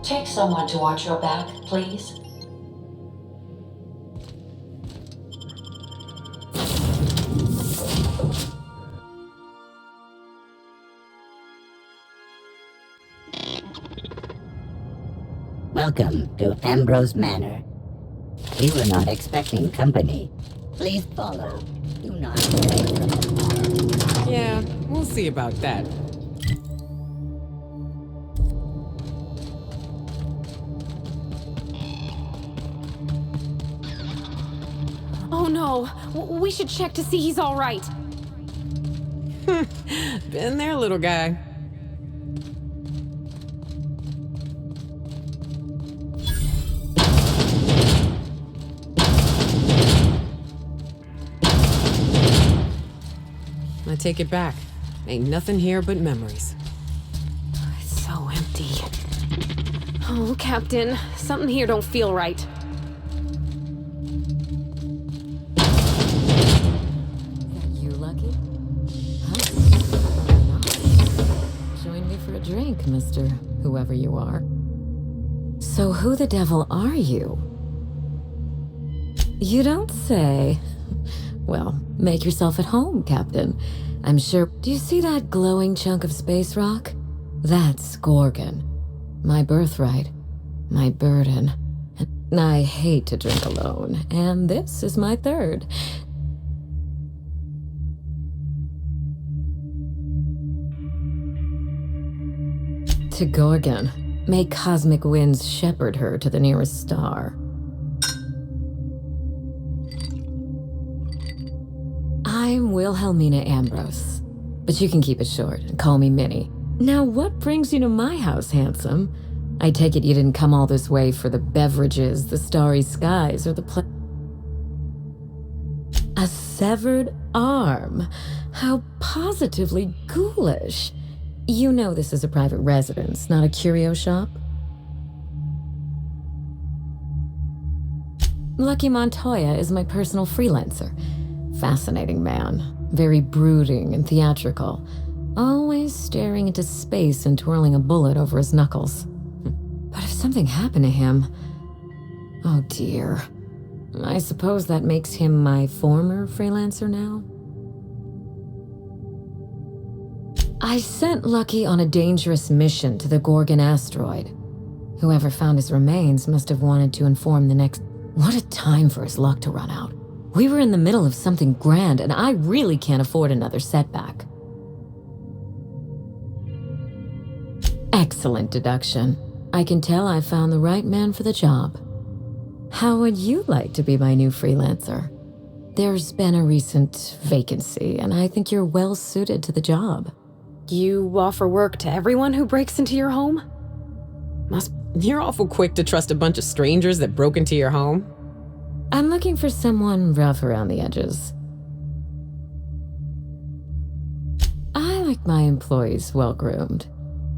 Take someone to watch your back, please. Welcome to Ambrose Manor. We were not expecting company. Please follow. Do not stray from the car. Yeah, we'll see about that. Oh no! We should check to see he's all right. Been there, little guy. I take it back. Ain't nothing here but memories. It's so empty. Oh, Captain, something here don't feel right. You lucky? Huh? Join me for a drink, Mr. Whoever you are. So who the devil are you? You don't say. Well, make yourself at home, Captain. I'm sure... Do you see that glowing chunk of space rock? That's Gorgon. My birthright. My burden. I hate to drink alone, and this is my third. To Gorgon. May cosmic winds shepherd her to the nearest star. I'm Wilhelmina Ambrose, but you can keep it short and call me Minnie. Now, what brings you to my house, handsome? I take it you didn't come all this way for the beverages, the starry skies, or the A severed arm? How positively ghoulish. You know this is a private residence, not a curio shop? Lucky Montoya is my personal freelancer. Fascinating man, very brooding and theatrical, always staring into space and twirling a bullet over his knuckles. But if something happened to him... Oh dear. I suppose that makes him my former freelancer now? I sent Lucky on a dangerous mission to the Gorgon asteroid. Whoever found his remains must have wanted to inform the next... What a time for his luck to run out. We were in the middle of something grand, and I really can't afford another setback. Excellent deduction. I can tell I found the right man for the job. How would you like to be my new freelancer? There's been a recent vacancy, and I think you're well suited to the job. You offer work to everyone who breaks into your home? You're awful quick to trust a bunch of strangers that broke into your home. I'm looking for someone rough around the edges. I like my employees well-groomed.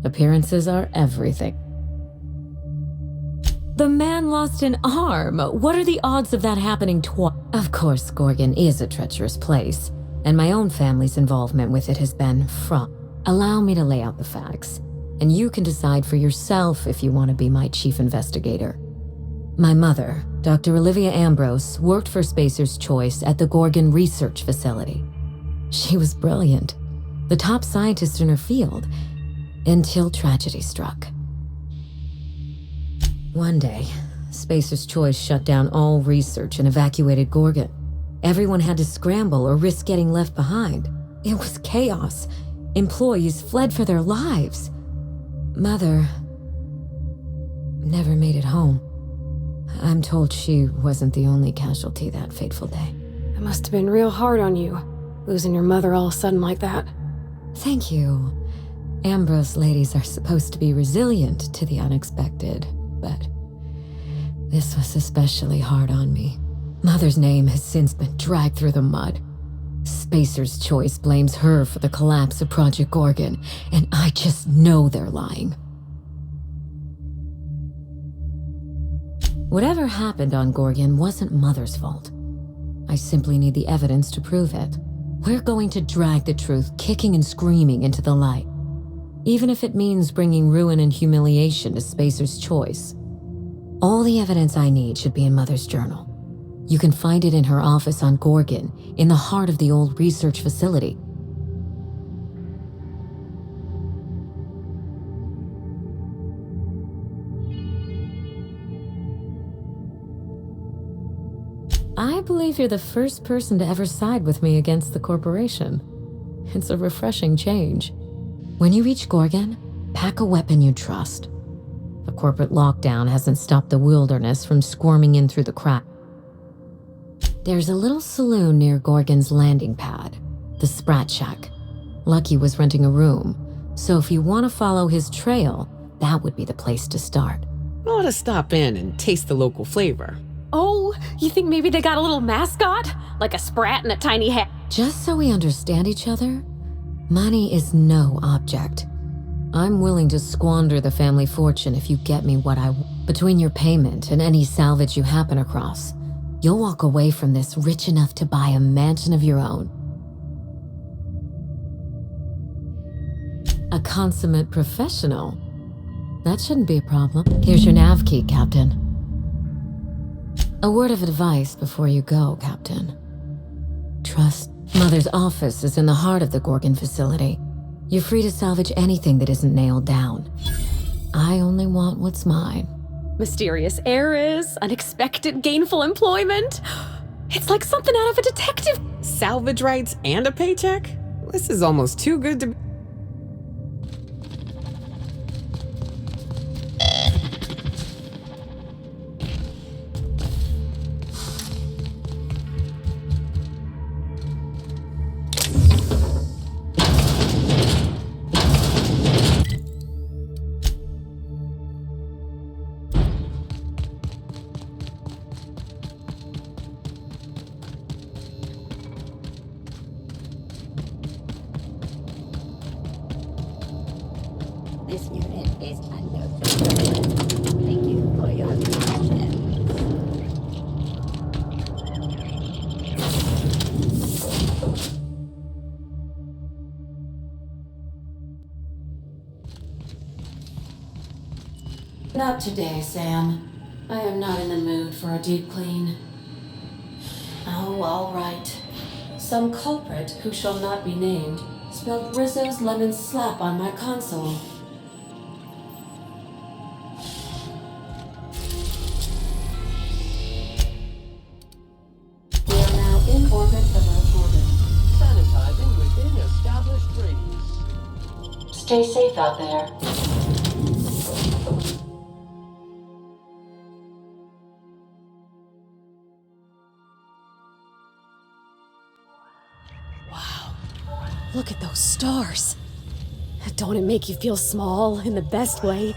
Appearances are everything. The man lost an arm. What are the odds of that happening twice? Of course, Gorgon is a treacherous place, and my own family's involvement with it has been fraught. Allow me to lay out the facts, and you can decide for yourself if you want to be my chief investigator. My mother, Dr. Olivia Ambrose, worked for Spacer's Choice at the Gorgon Research Facility. She was brilliant, the top scientist in her field, until tragedy struck. One day, Spacer's Choice shut down all research and evacuated Gorgon. Everyone had to scramble or risk getting left behind. It was chaos. Employees fled for their lives. Mother never made it home. I'm told she wasn't the only casualty that fateful day. It must have been real hard on you, losing your mother all of a sudden like that. Thank you. Ambrose ladies are supposed to be resilient to the unexpected, but this was especially hard on me. Mother's name has since been dragged through the mud. Spacer's Choice blames her for the collapse of Project Gorgon, and I just know they're lying. Whatever happened on Gorgon wasn't Mother's fault. I simply need the evidence to prove it. We're going to drag the truth kicking and screaming into the light. even if it means bringing ruin and humiliation to Spacer's choice. All the evidence I need should be in Mother's journal. You can find it in her office on Gorgon, in the heart of the old research facility. I believe you're the first person to ever side with me against the corporation. It's a refreshing change. When you reach Gorgon, pack a weapon you trust. The corporate lockdown hasn't stopped the wilderness from squirming in through the crack. There's a little saloon near Gorgon's landing pad, the Sprat Shack. Lucky was renting a room, so if you want to follow his trail, that would be the place to start. I ought to stop in and taste the local flavor. Oh, you think maybe they got a little mascot? Like a sprat and a tiny hat? Just so we understand each other, money is no object. I'm willing to squander the family fortune if you get me what I want. Between your payment and any salvage you happen across, you'll walk away from this rich enough to buy a mansion of your own. A consummate professional. That shouldn't be a problem. Here's your nav key, Captain. A word of advice before you go, Captain. Trust. Mother's office is in the heart of the Gorgon facility. You're free to salvage anything that isn't nailed down. I only want what's mine. Mysterious heiress, unexpected gainful employment. It's like something out of a detective. Salvage rights and a paycheck? This is almost too good to be. This unit is under construction. Thank you for your attention. Not today, Sam. I am not in the mood for a deep clean. Oh, all right. Some culprit who shall not be named spilled Rizzo's lemon slap on my console. We are now in orbit above Gorgon. Sanitizing within established radius. Stay safe out there. Look at those stars. Don't it make you feel small in the best way?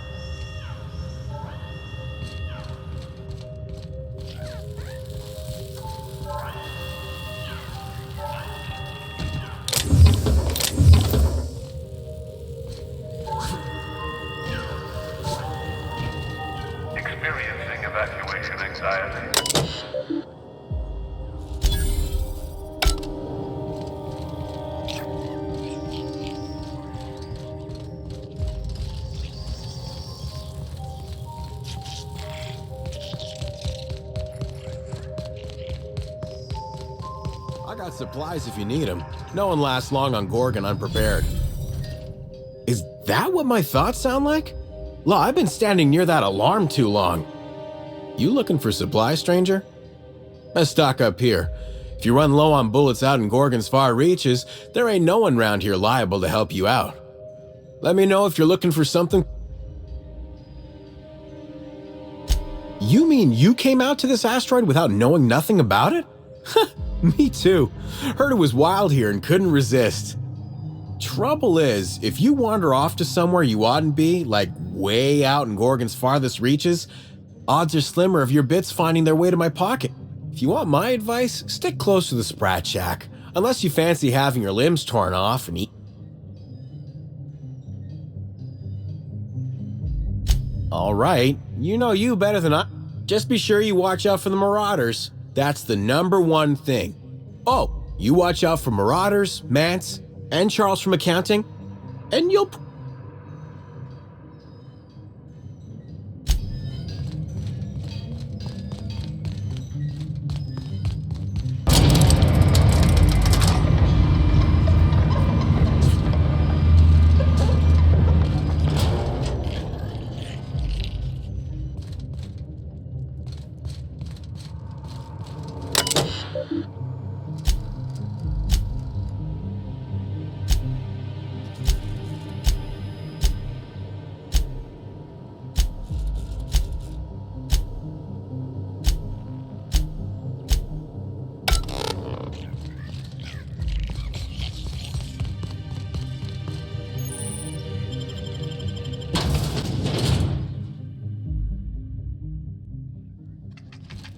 Experiencing evacuation anxiety. I got supplies if you need them. No one lasts long on Gorgon unprepared. Is that what my thoughts sound like? Law, I've been standing near that alarm too long. You looking for supplies, stranger? Let's stock up here. If you run low on bullets out in Gorgon's far reaches, there ain't no one around here liable to help you out. Let me know if you're looking for something. You mean you came out to this asteroid without knowing nothing about it? Me too. Heard it was wild here and couldn't resist. Trouble is, if you wander off to somewhere you oughtn't be, like way out in Gorgon's farthest reaches, odds are slimmer of your bits finding their way to my pocket. If you want my advice, stick close to the Sprat Shack, unless you fancy having your limbs torn off and eat. All right, you know you better than I. Just be sure you watch out for the Marauders. That's the #1 thing. Oh, you watch out for Marauders, Mance, and Charles from accounting, and you'll...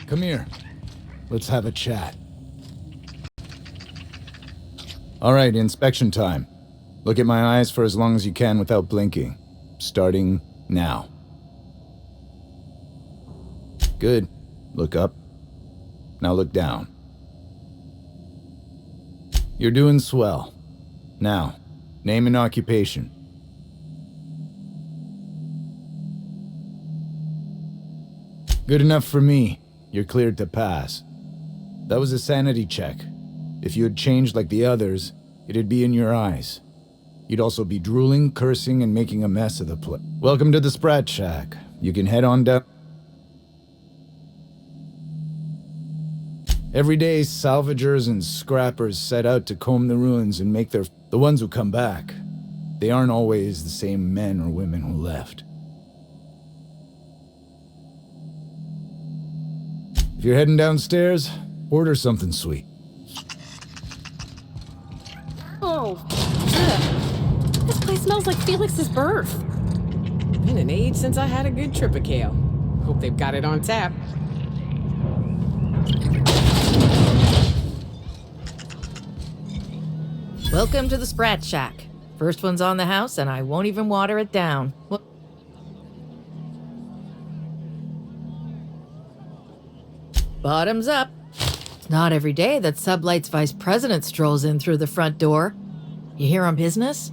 Come here. Let's have a chat. Alright, inspection time. Look at my eyes for as long as you can without blinking. Starting now. Good. Look up. Now look down. You're doing swell. Now, name and occupation. Good enough for me. You're cleared to pass. That was a sanity check. If you had changed like the others, it'd be in your eyes. You'd also be drooling, cursing, and making a mess of the place. Welcome to the Sprat Shack. You can head on down. Every day, salvagers and scrappers set out to comb the ruins and make the ones who come back. They aren't always the same men or women who left. If you're heading downstairs, order something sweet. Oh, ugh. This place smells like Felix's birth. Been an age since I had a good trip of kale. Hope they've got it on tap. Welcome to the Sprat Shack. First one's on the house, and I won't even water it down. Bottoms up. It's not every day that Sublight's vice president strolls in through the front door. You here on business?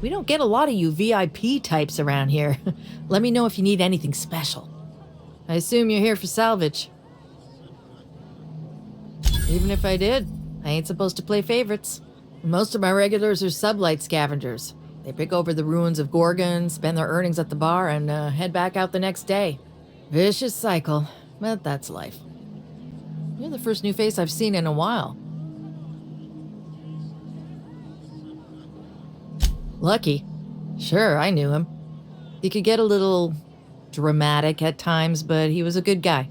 We don't get a lot of you VIP types around here. Let me know if you need anything special. I assume you're here for salvage. Even if I did, I ain't supposed to play favorites. Most of my regulars are Sublight scavengers. They pick over the ruins of Gorgon, spend their earnings at the bar, and head back out the next day. Vicious cycle, but that's life. You're the first new face I've seen in a while. Lucky. Sure, I knew him. He could get a little dramatic at times, but he was a good guy.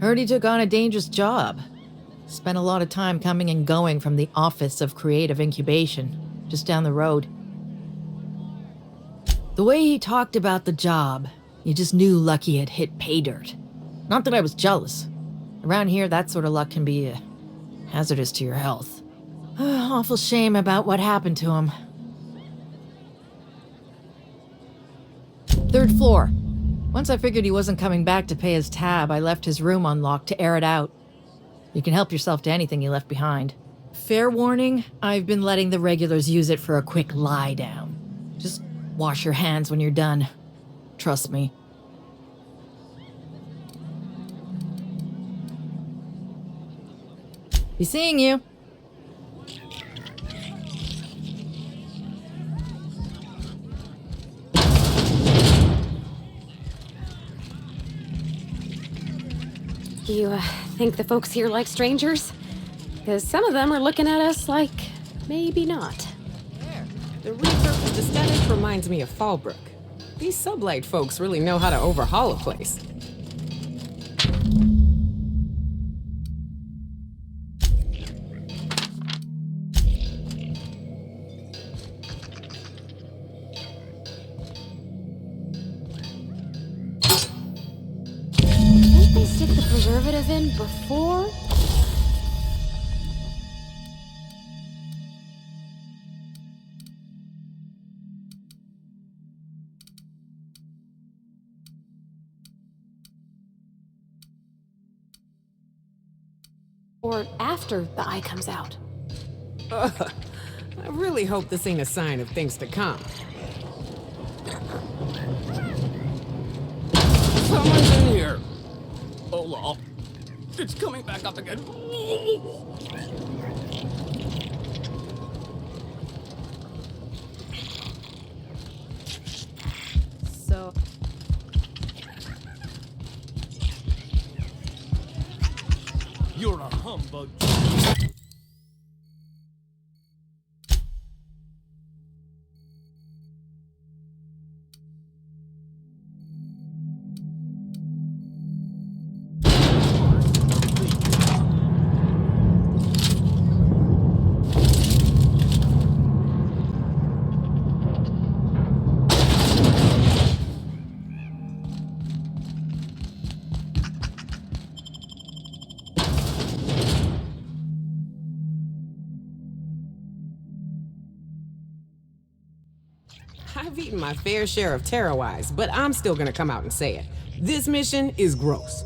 Heard he took on a dangerous job. Spent a lot of time coming and going from the Office of Creative Incubation, just down the road. The way he talked about the job, you just knew Lucky had hit pay dirt. Not that I was jealous. Around here, that sort of luck can be hazardous to your health. Awful shame about what happened to him. Third floor. Once I figured he wasn't coming back to pay his tab, I left his room unlocked to air it out. You can help yourself to anything you left behind. Fair warning, I've been letting the regulars use it for a quick lie down. Just wash your hands when you're done. Trust me. Be seeing you. You think the folks here like strangers? Because some of them are looking at us like maybe not. The resurfaced aesthetic reminds me of Fallbrook. These Sublight folks really know how to overhaul a place. Didn't they stick the preservative in before? Or after the eye comes out? Ugh, I really hope this ain't a sign of things to come. Someone's in here. Oh, lol. It's coming back up again. So... You're a humbug. I've eaten my fair share of tarot eyes, but I'm still gonna come out and say it. This mission is gross.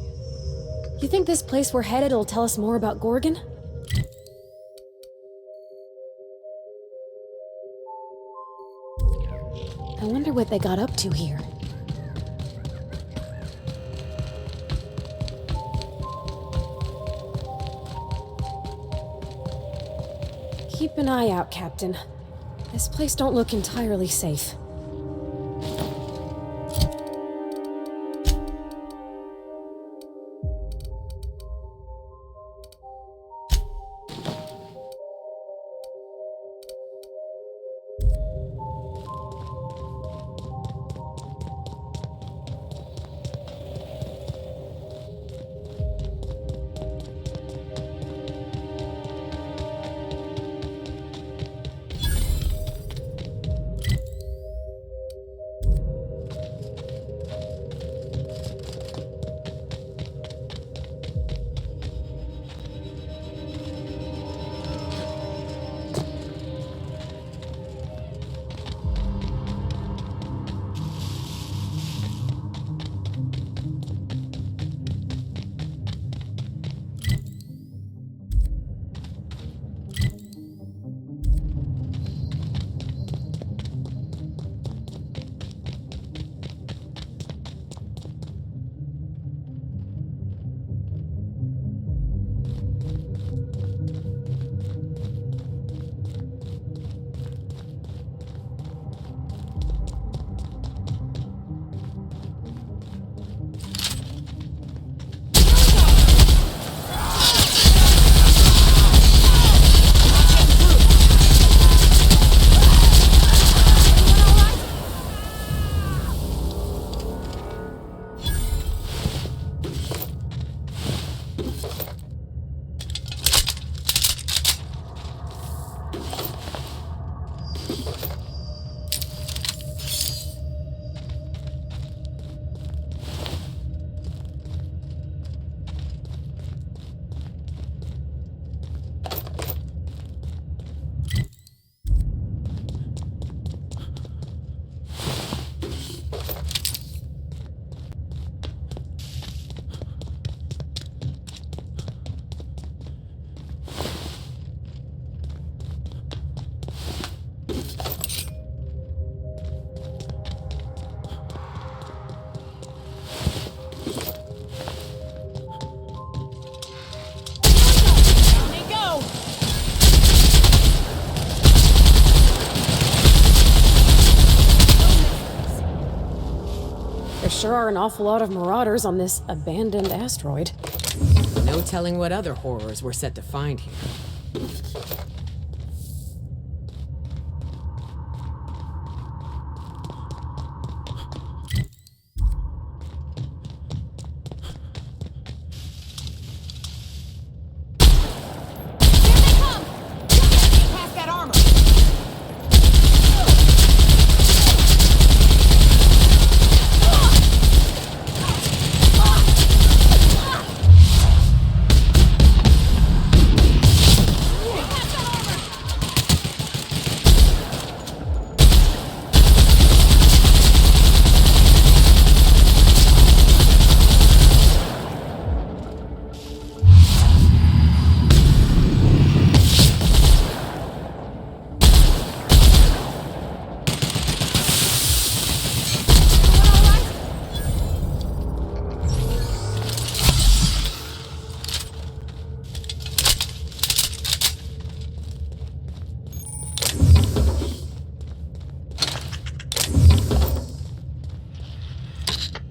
You think this place we're headed will tell us more about Gorgon? I wonder what they got up to here. Keep an eye out, Captain. This place don't look entirely safe. Sure are an awful lot of marauders on this abandoned asteroid. No telling what other horrors we're set to find here.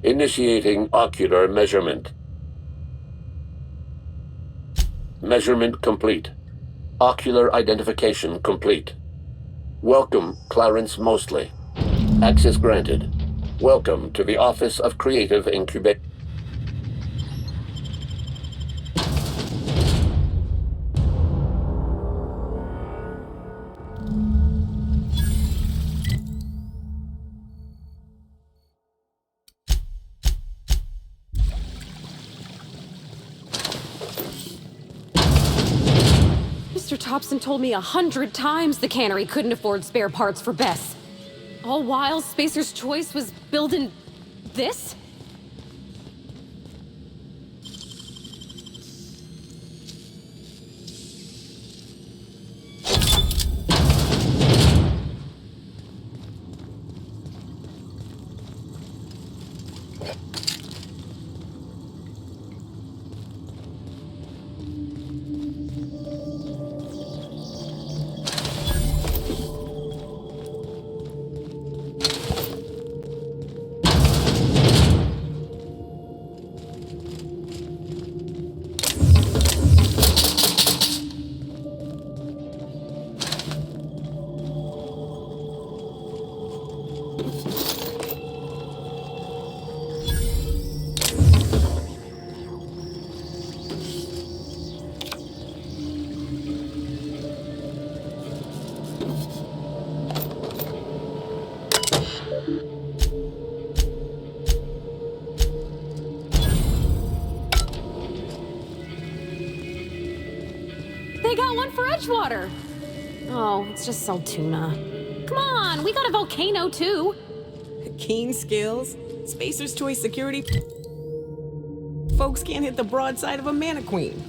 Initiating ocular measurement. Measurement complete. Ocular identification complete. Welcome, Clarence Mostly. Access granted. Welcome to the Office of Creative Incubation. Mr. Thompson told me 100 times the cannery couldn't afford spare parts for Bess. All while Spacer's Choice was building this? They got one for Edgewater. Oh, it's just salt tuna. Come on, we got a volcano too. Keen skills. Spacer's Choice security. Folks can't hit the broadside of a mannequin.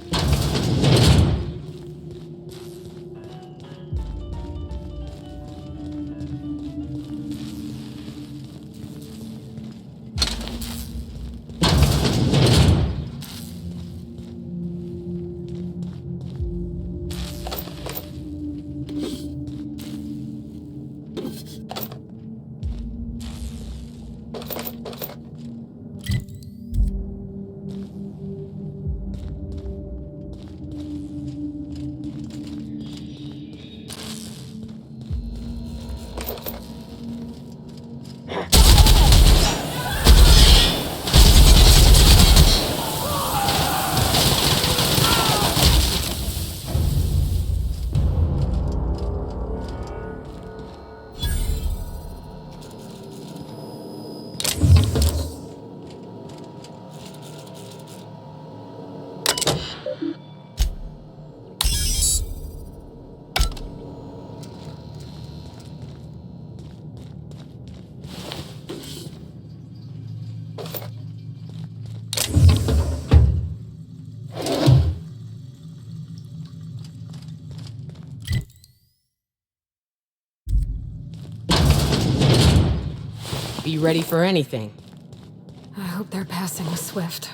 Be ready for anything. I hope their passing was swift.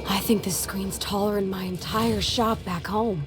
I think this screen's taller than my entire shop back home.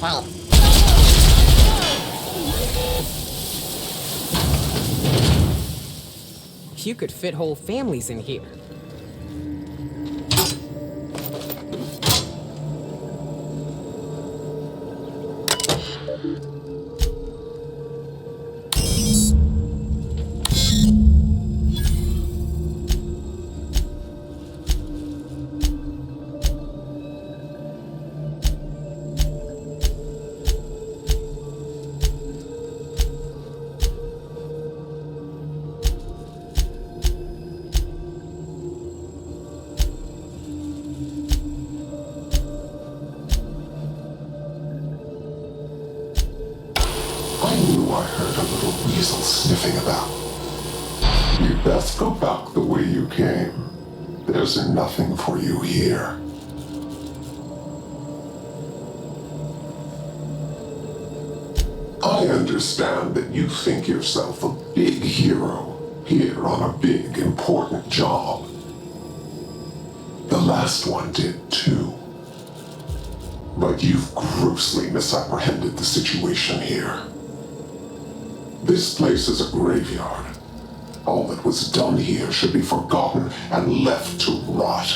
Well, You could fit whole families in here. I knew I heard a little weasel sniffing about. You'd best go back the way you came. There's nothing for you here. I understand that you think yourself a big hero here on a big, important job. The last one did too. But you've grossly misapprehended the situation here. This place is a graveyard. All that was done here should be forgotten and left to rot.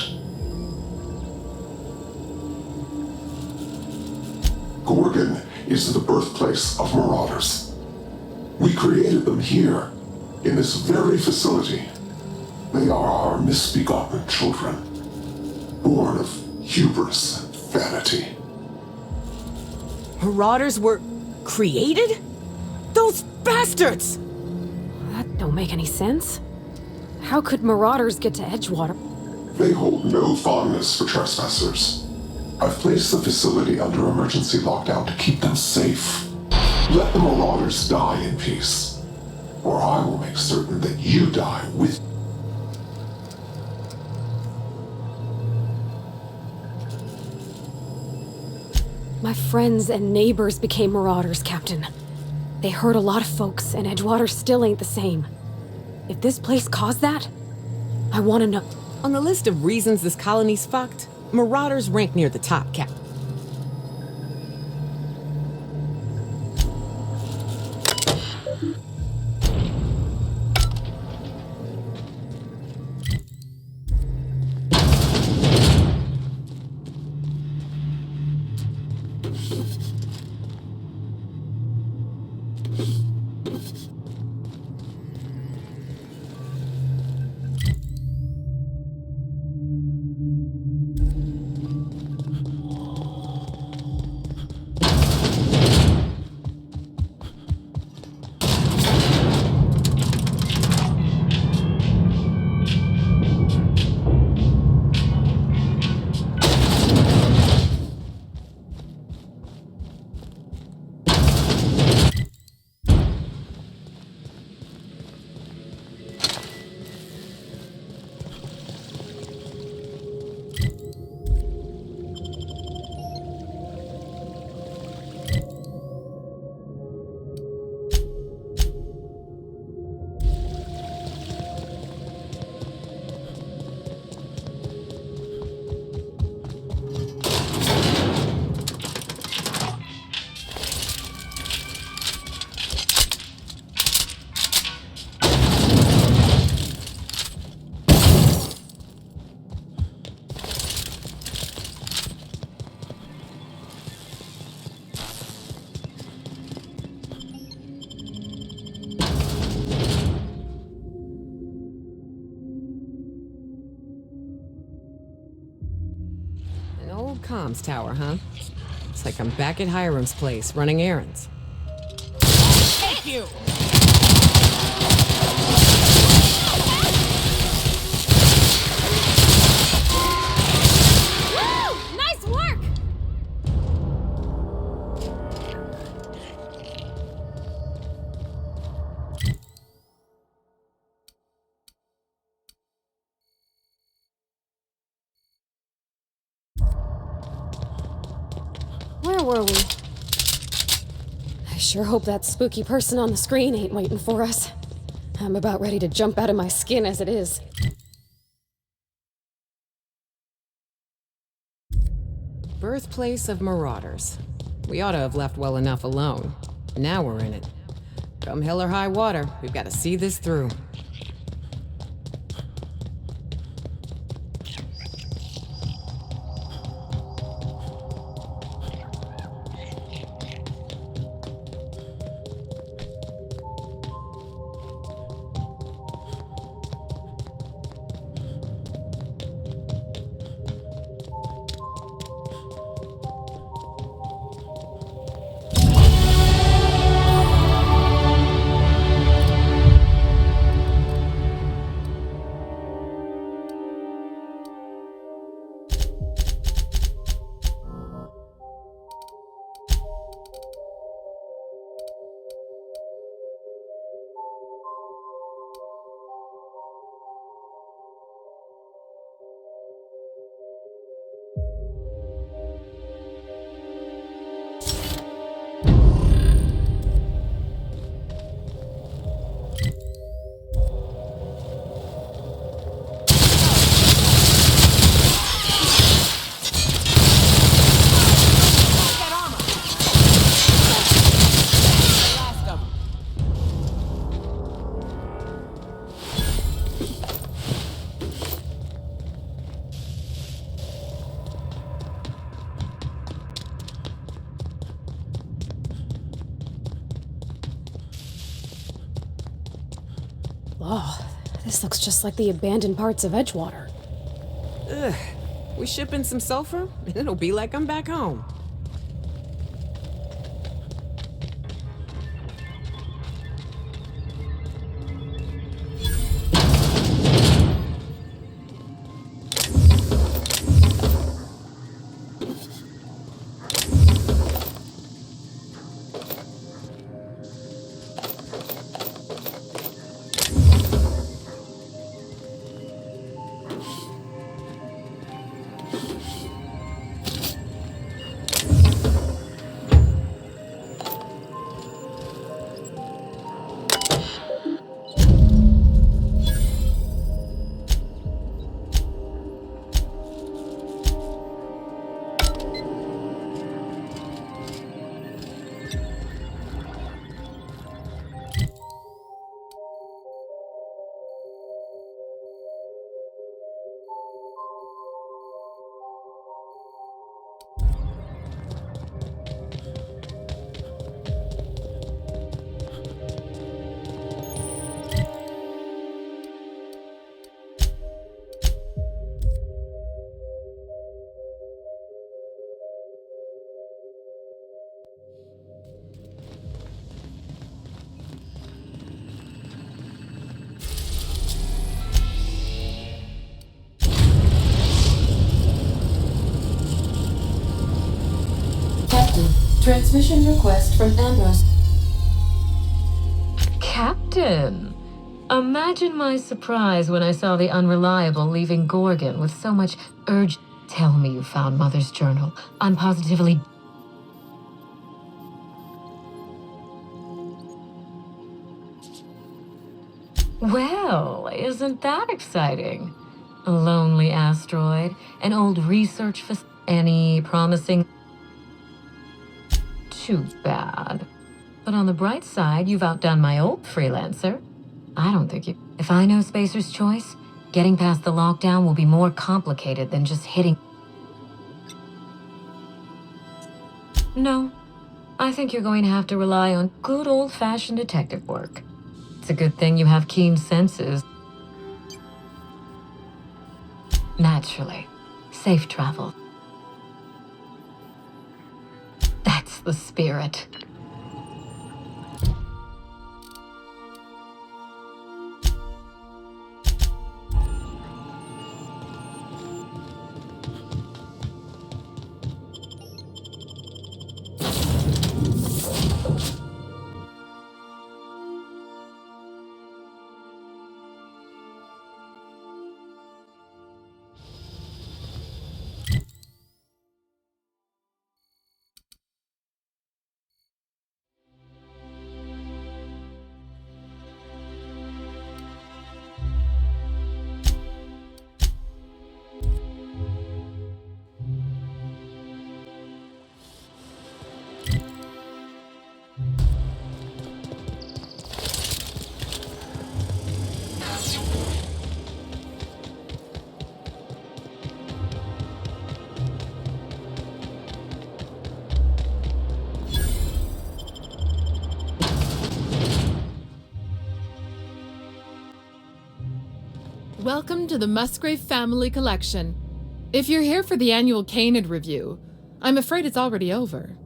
Gorgon is the birthplace of marauders. We created them here, in this very facility. They are our misbegotten children, born of hubris and vanity. Marauders were created? Those bastards! That don't make any sense. How could marauders get to Edgewater? They hold no fondness for trespassers. I've placed the facility under emergency lockdown to keep them safe. Let the marauders die in peace, or I will make certain that you die with. My friends and neighbors became marauders, Captain. They hurt a lot of folks, and Edgewater still ain't the same. If this place caused that, I want to know. On the list of reasons this colony's fucked, marauders rank near the top, Cap. Comms tower, huh? It's like I'm back at Hiram's place, running errands. Thank you! Woo! Nice work! Where were we? I sure hope that spooky person on the screen ain't waiting for us. I'm about ready to jump out of my skin as it is. Birthplace of marauders. We ought to have left well enough alone. Now we're in it. Come hell or high water, we've got to see this through. Oh, this looks just like the abandoned parts of Edgewater. Ugh. We ship in some sulfur, and it'll be like I'm back home. Captain, transmission request from Ambrose. Captain! Imagine my surprise when I saw the Unreliable leaving Gorgon with so much urge. Tell me you found Mother's journal. I'm positively. Well, isn't that exciting? A lonely asteroid, an old research facility, any promising. Too bad. But on the bright side, you've outdone my old freelancer. I don't think you. If I know Spacer's Choice, getting past the lockdown will be more complicated than just hitting. No. I think you're going to have to rely on good old-fashioned detective work. It's a good thing you have keen senses. Naturally. Safe travel. That's the spirit. Welcome to the Musgrave Family Collection. If you're here for the annual Canid review, I'm afraid it's already over.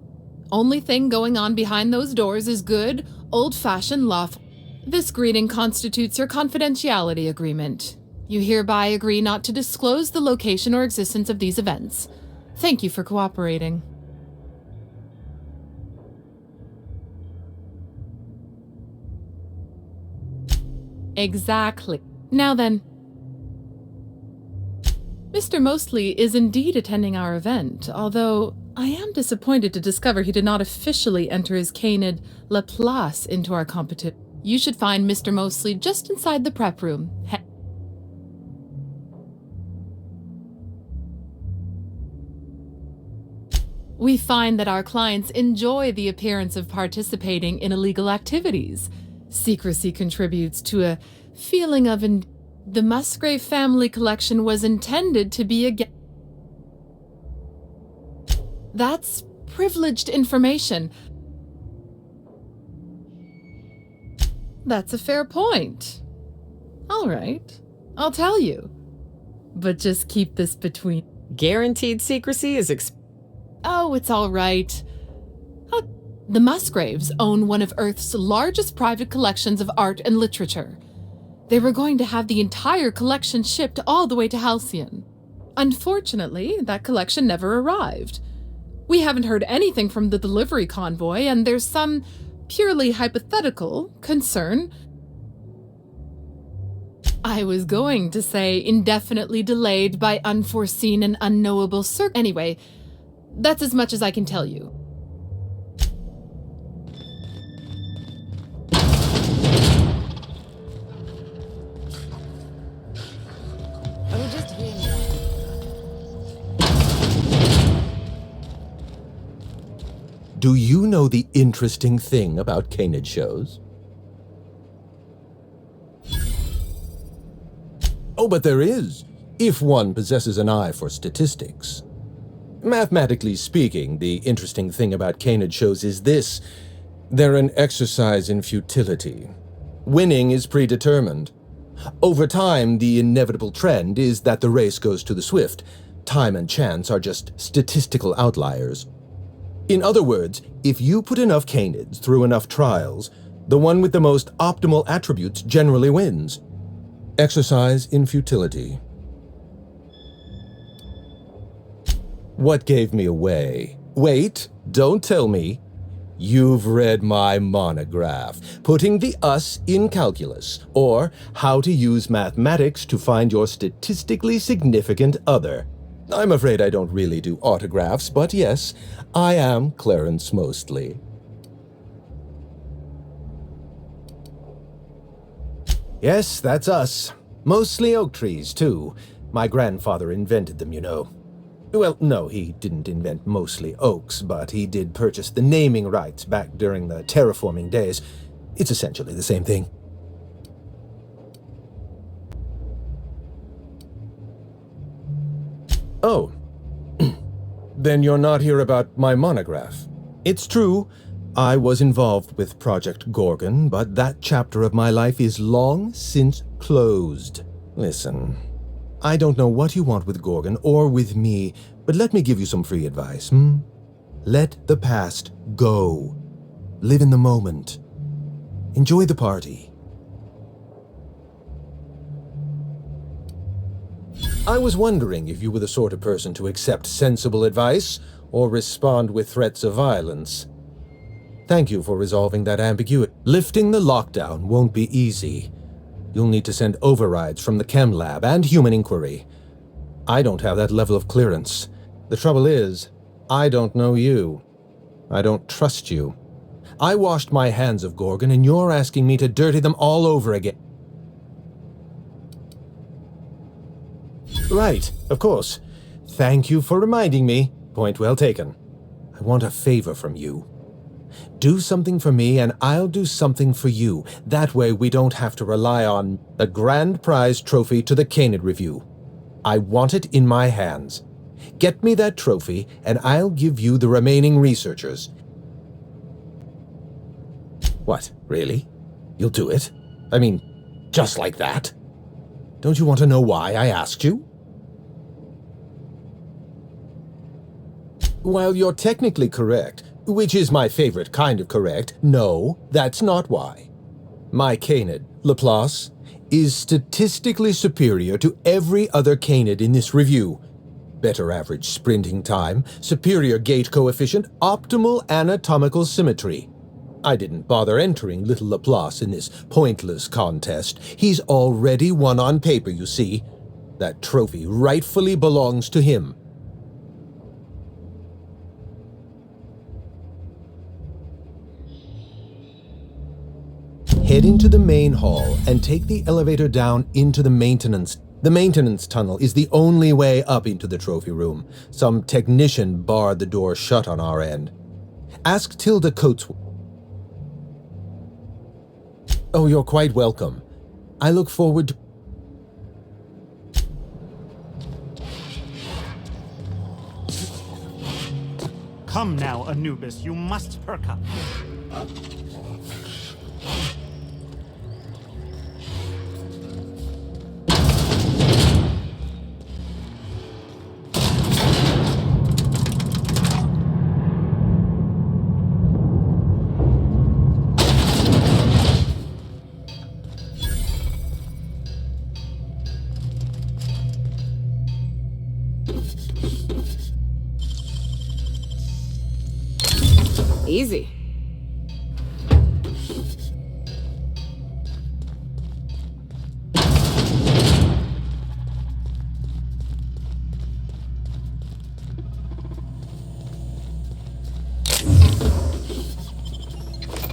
Only thing going on behind those doors is good, old-fashioned lawful. This greeting constitutes your confidentiality agreement. You hereby agree not to disclose the location or existence of these events. Thank you for cooperating. Exactly. Now then, Mr. Mostly is indeed attending our event, although I am disappointed to discover he did not officially enter his Canid La Place into our competition. You should find Mr. Mostly just inside the prep room. We find that our clients enjoy the appearance of participating in illegal activities. Secrecy contributes to a feeling of the Musgrave Family Collection was intended to be a That's privileged information. That's a fair point. All right, I'll tell you. But just keep this between... Guaranteed secrecy is Oh, it's all right. The Musgraves own one of Earth's largest private collections of art and literature. They were going to have the entire collection shipped all the way to Halcyon. Unfortunately, that collection never arrived. We haven't heard anything from the delivery convoy, and there's some purely hypothetical concern. I was going to say indefinitely delayed by unforeseen and unknowable Anyway, that's as much as I can tell you. Do you know the interesting thing about Canid shows? Oh, but there is, if one possesses an eye for statistics. Mathematically speaking, the interesting thing about Canid shows is this: they're an exercise in futility. Winning is predetermined. Over time, the inevitable trend is that the race goes to the swift. Time and chance are just statistical outliers. In other words, if you put enough Canids through enough trials, the one with the most optimal attributes generally wins. Exercise in futility. What gave me away? Wait, don't tell me. You've read my monograph, Putting the Us in Calculus, or How to Use Mathematics to Find Your Statistically Significant Other. I'm afraid I don't really do autographs, but yes, I am Clarence Mostly. Yes, that's us. Mostly oak trees, too. My grandfather invented them, you know. Well, no, he didn't invent mostly oaks, but he did purchase the naming rights back during the terraforming days. It's essentially the same thing. Oh. Then you're not here about my monograph. It's true, I was involved with Project Gorgon, but that chapter of my life is long since closed. Listen, I don't know what you want with Gorgon or with me, but let me give you some free advice, Let the past go. Live in the moment. Enjoy the party. I was wondering if you were the sort of person to accept sensible advice or respond with threats of violence. Thank you for resolving that ambiguity. Lifting the lockdown won't be easy. You'll need to send overrides from the chem lab and human inquiry. I don't have that level of clearance. The trouble is, I don't know you. I don't trust you. I washed my hands of Gorgon, and you're asking me to dirty them all over again. Right, of course. Thank you for reminding me. Point well taken. I want a favor from you. Do something for me, and I'll do something for you. That way we don't have to rely on the grand prize trophy to the Canid Review. I want it in my hands. Get me that trophy, and I'll give you the remaining researchers. What, really? You'll do it? I mean, just like that? Don't you want to know why I asked you? While you're technically correct, which is my favorite kind of correct, no, that's not why. My canid, Laplace, is statistically superior to every other canid in this review. Better average sprinting time, superior gait coefficient, optimal anatomical symmetry. I didn't bother entering little Laplace in this pointless contest. He's already won on paper, you see. That trophy rightfully belongs to him. Head into the main hall and take the elevator down into the maintenance. The maintenance tunnel is the only way up into the trophy room. Some technician barred the door shut on our end. Ask Tilda Coates. Oh, you're quite welcome. I look forward to... Come now, Anubis, you must perk up. Easy.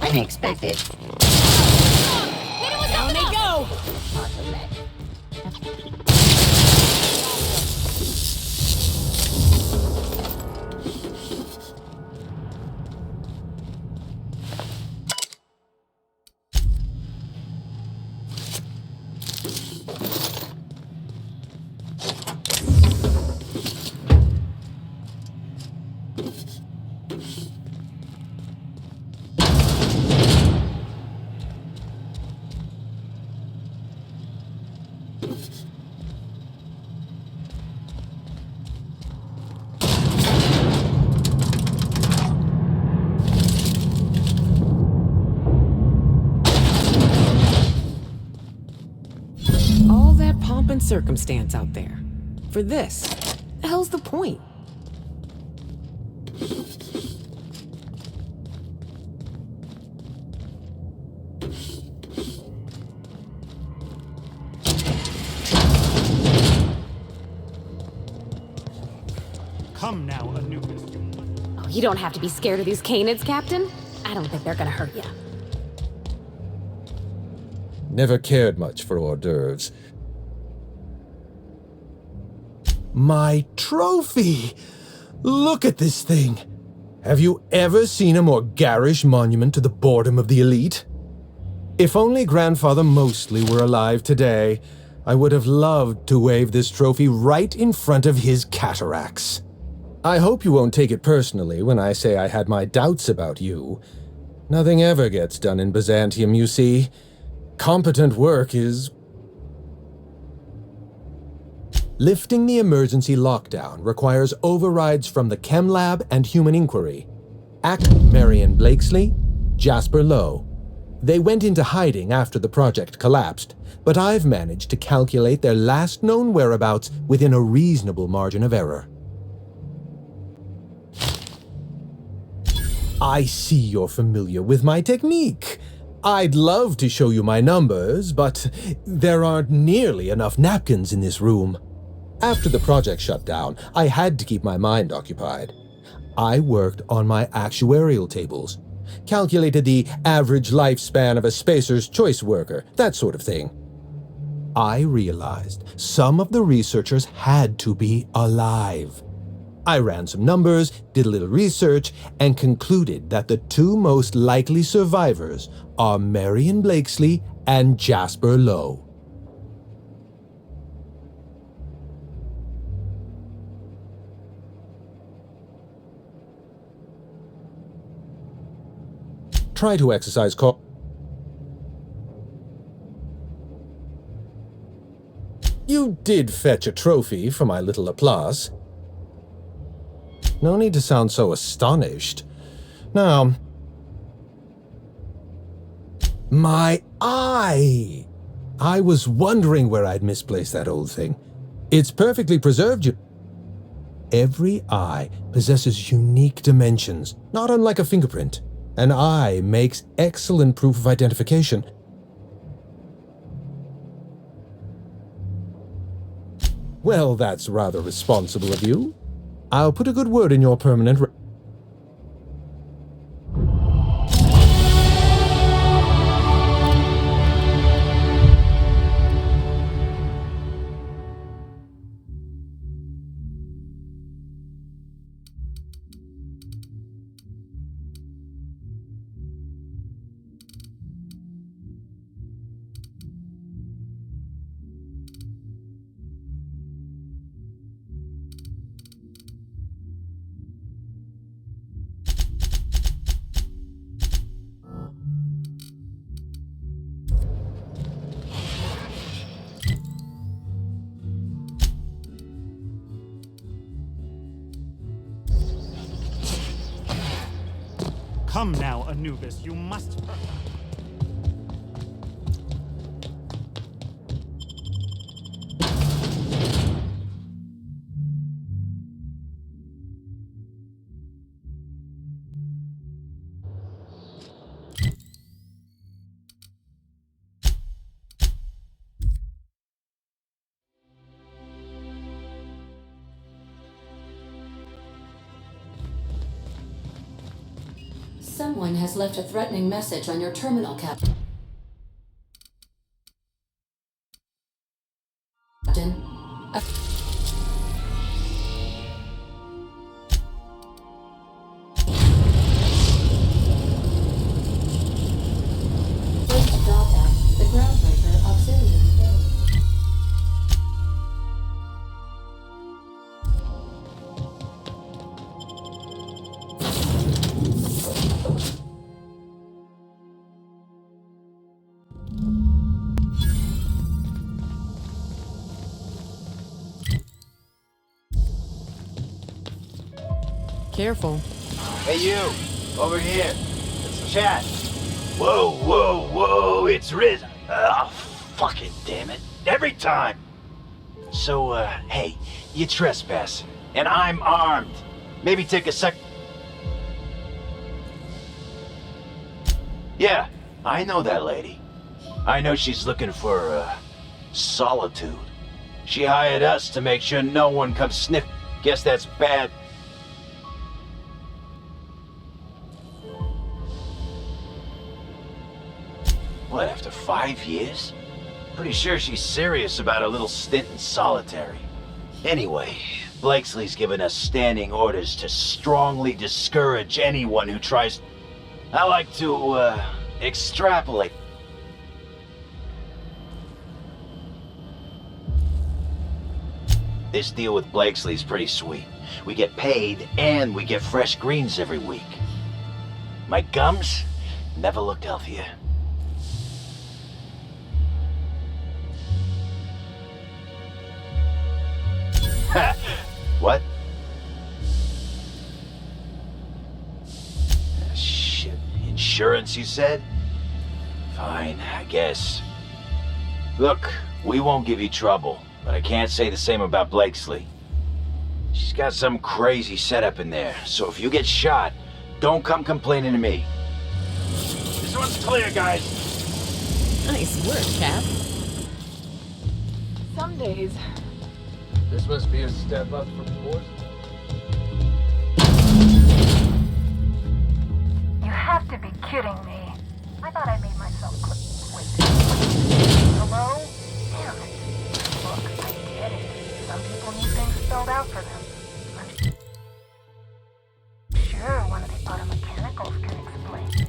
Unexpected. Down they go! All that pomp and circumstance out there. For this. The hell's the point? Come now, Anubis. Oh, you don't have to be scared of these canids, Captain. I don't think they're gonna hurt you. Never cared much for hors d'oeuvres. My trophy! Look at this thing! Have you ever seen a more garish monument to the boredom of the elite? If only Grandfather Mostly were alive today, I would have loved to wave this trophy right in front of his cataracts. I hope you won't take it personally when I say I had my doubts about you. Nothing ever gets done in Byzantium, you see. Competent work is... Lifting the emergency lockdown requires overrides from the Chem Lab and Human Inquiry. Act Marion Blakesley, Jasper Lowe. They went into hiding after the project collapsed, but I've managed to calculate their last known whereabouts within a reasonable margin of error. I see you're familiar with my technique. I'd love to show you my numbers, but there aren't nearly enough napkins in this room. After the project shut down, I had to keep my mind occupied. I worked on my actuarial tables, calculated the average lifespan of a spacer's choice worker, that sort of thing. I realized some of the researchers had to be alive. I ran some numbers, did a little research, and concluded that the two most likely survivors are Marion Blakesley and Jasper Lowe. Try to exercise You did fetch a trophy for my little applause. No need to sound so astonished. Now, my eye! I was wondering where I'd misplaced that old thing. It's perfectly preserved. Every eye possesses unique dimensions, not unlike a fingerprint. An eye makes excellent proof of identification. Well, that's rather responsible of you. I'll put a good word in your permanent... Come now, Anubis, you must... Someone has left a threatening message on your terminal, Captain. First drawback, the groundbreaker auxiliary bay. Careful. Hey you, over here. Let's chat. Whoa, whoa, whoa, it's Riz. Oh, fucking damn it. Every time. So, hey, you trespass, and I'm armed. Maybe take a sec. Yeah, I know that lady. I know she's looking for, solitude. She hired us to make sure no one comes sniff. Guess that's bad. What, after 5 years? Pretty sure she's serious about a little stint in solitary. Anyway, Blakesley's given us standing orders to strongly discourage anyone who tries... I like to, extrapolate. This deal with Blakesley's pretty sweet. We get paid, and we get fresh greens every week. My gums never looked healthier. What? Shit. Insurance, you said? Fine, I guess. Look, we won't give you trouble, but I can't say the same about Blakesley. She's got some crazy setup in there, so if you get shot, don't come complaining to me. This one's clear, guys. Nice work, Cap. Some days. This must be a step up from Force. You have to be kidding me. I thought I made myself clear. Wait. Hello? Damn it. Look, I get it. Some people need things spelled out for them. I'm sure one of the auto mechanicals can explain.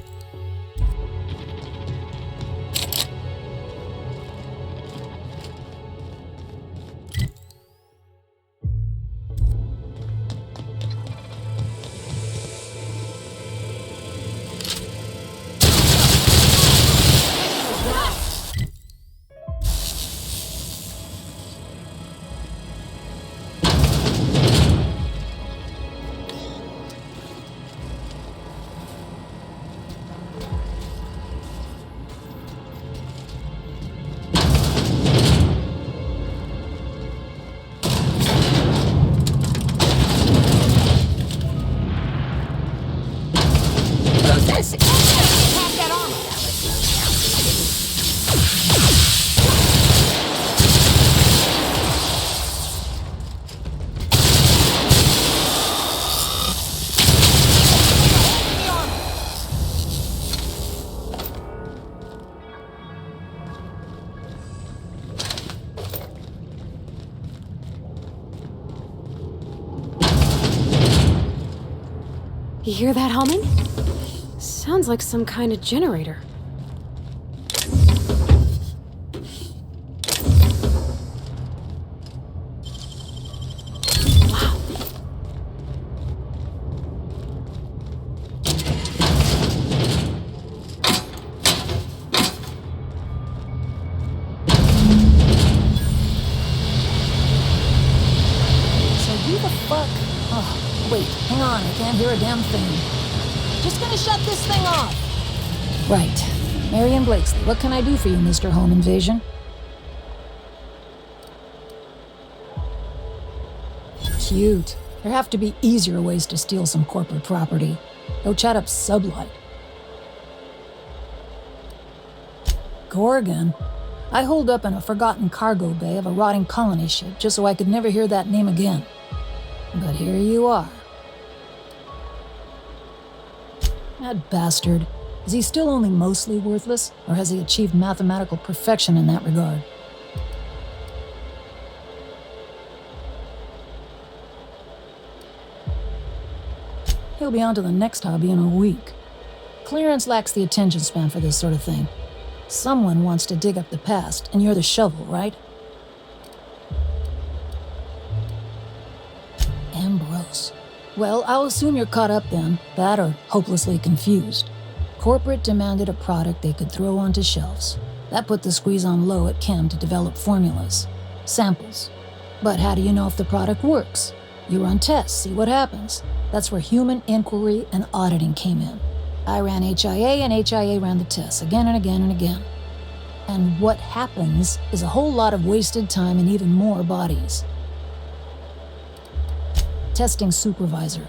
You hear that humming? Sounds like some kind of generator. Wait, hang on, I can't hear a damn thing. Just gonna shut this thing off. Right. Marion Blakesley, what can I do for you, Mr. Home Invasion? Cute. There have to be easier ways to steal some corporate property. Go chat up Sublight. Gorgon? I holed up in a forgotten cargo bay of a rotting colony ship just so I could never hear that name again. But here you are. That bastard. Is he still only mostly worthless, or has he achieved mathematical perfection in that regard? He'll be on to the next hobby in a week. Clearance lacks the attention span for this sort of thing. Someone wants to dig up the past, and you're the shovel, right? Ambrose. Well, I'll assume you're caught up then, that or hopelessly confused. Corporate demanded a product they could throw onto shelves. That put the squeeze on low at Chem to develop formulas, samples. But how do you know if the product works? You run tests, see what happens. That's where human inquiry and auditing came in. I ran HIA and HIA ran the tests again and again and again. And what happens is a whole lot of wasted time and even more bodies. Testing supervisor.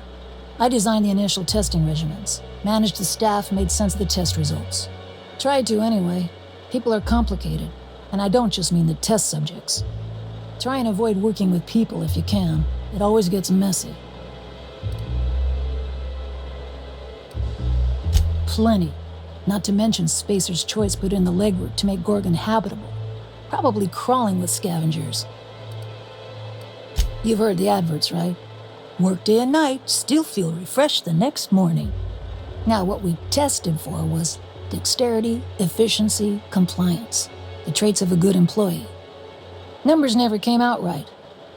I designed the initial testing regimens, managed the staff, made sense of the test results. Tried to anyway. People are complicated, and I don't just mean the test subjects. Try and avoid working with people if you can. It always gets messy. Plenty. Not to mention Spacer's Choice put in the legwork to make Gorgon habitable. Probably crawling with scavengers. You've heard the adverts, right? Work day and night, still feel refreshed the next morning. Now, what we tested for was dexterity, efficiency, compliance. The traits of a good employee. Numbers never came out right.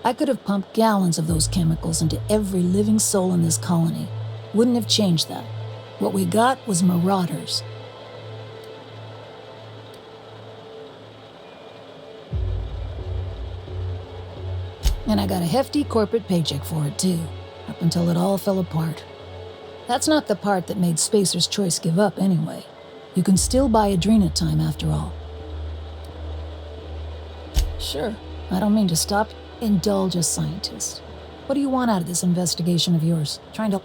I could have pumped gallons of those chemicals into every living soul in this colony. Wouldn't have changed that. What we got was marauders. And I got a hefty corporate paycheck for it, too, up until it all fell apart. That's not the part that made Spacer's Choice give up, anyway. You can still buy Adrenatime, after all. Sure, I don't mean to stop. Indulge a scientist. What do you want out of this investigation of yours? Trying to...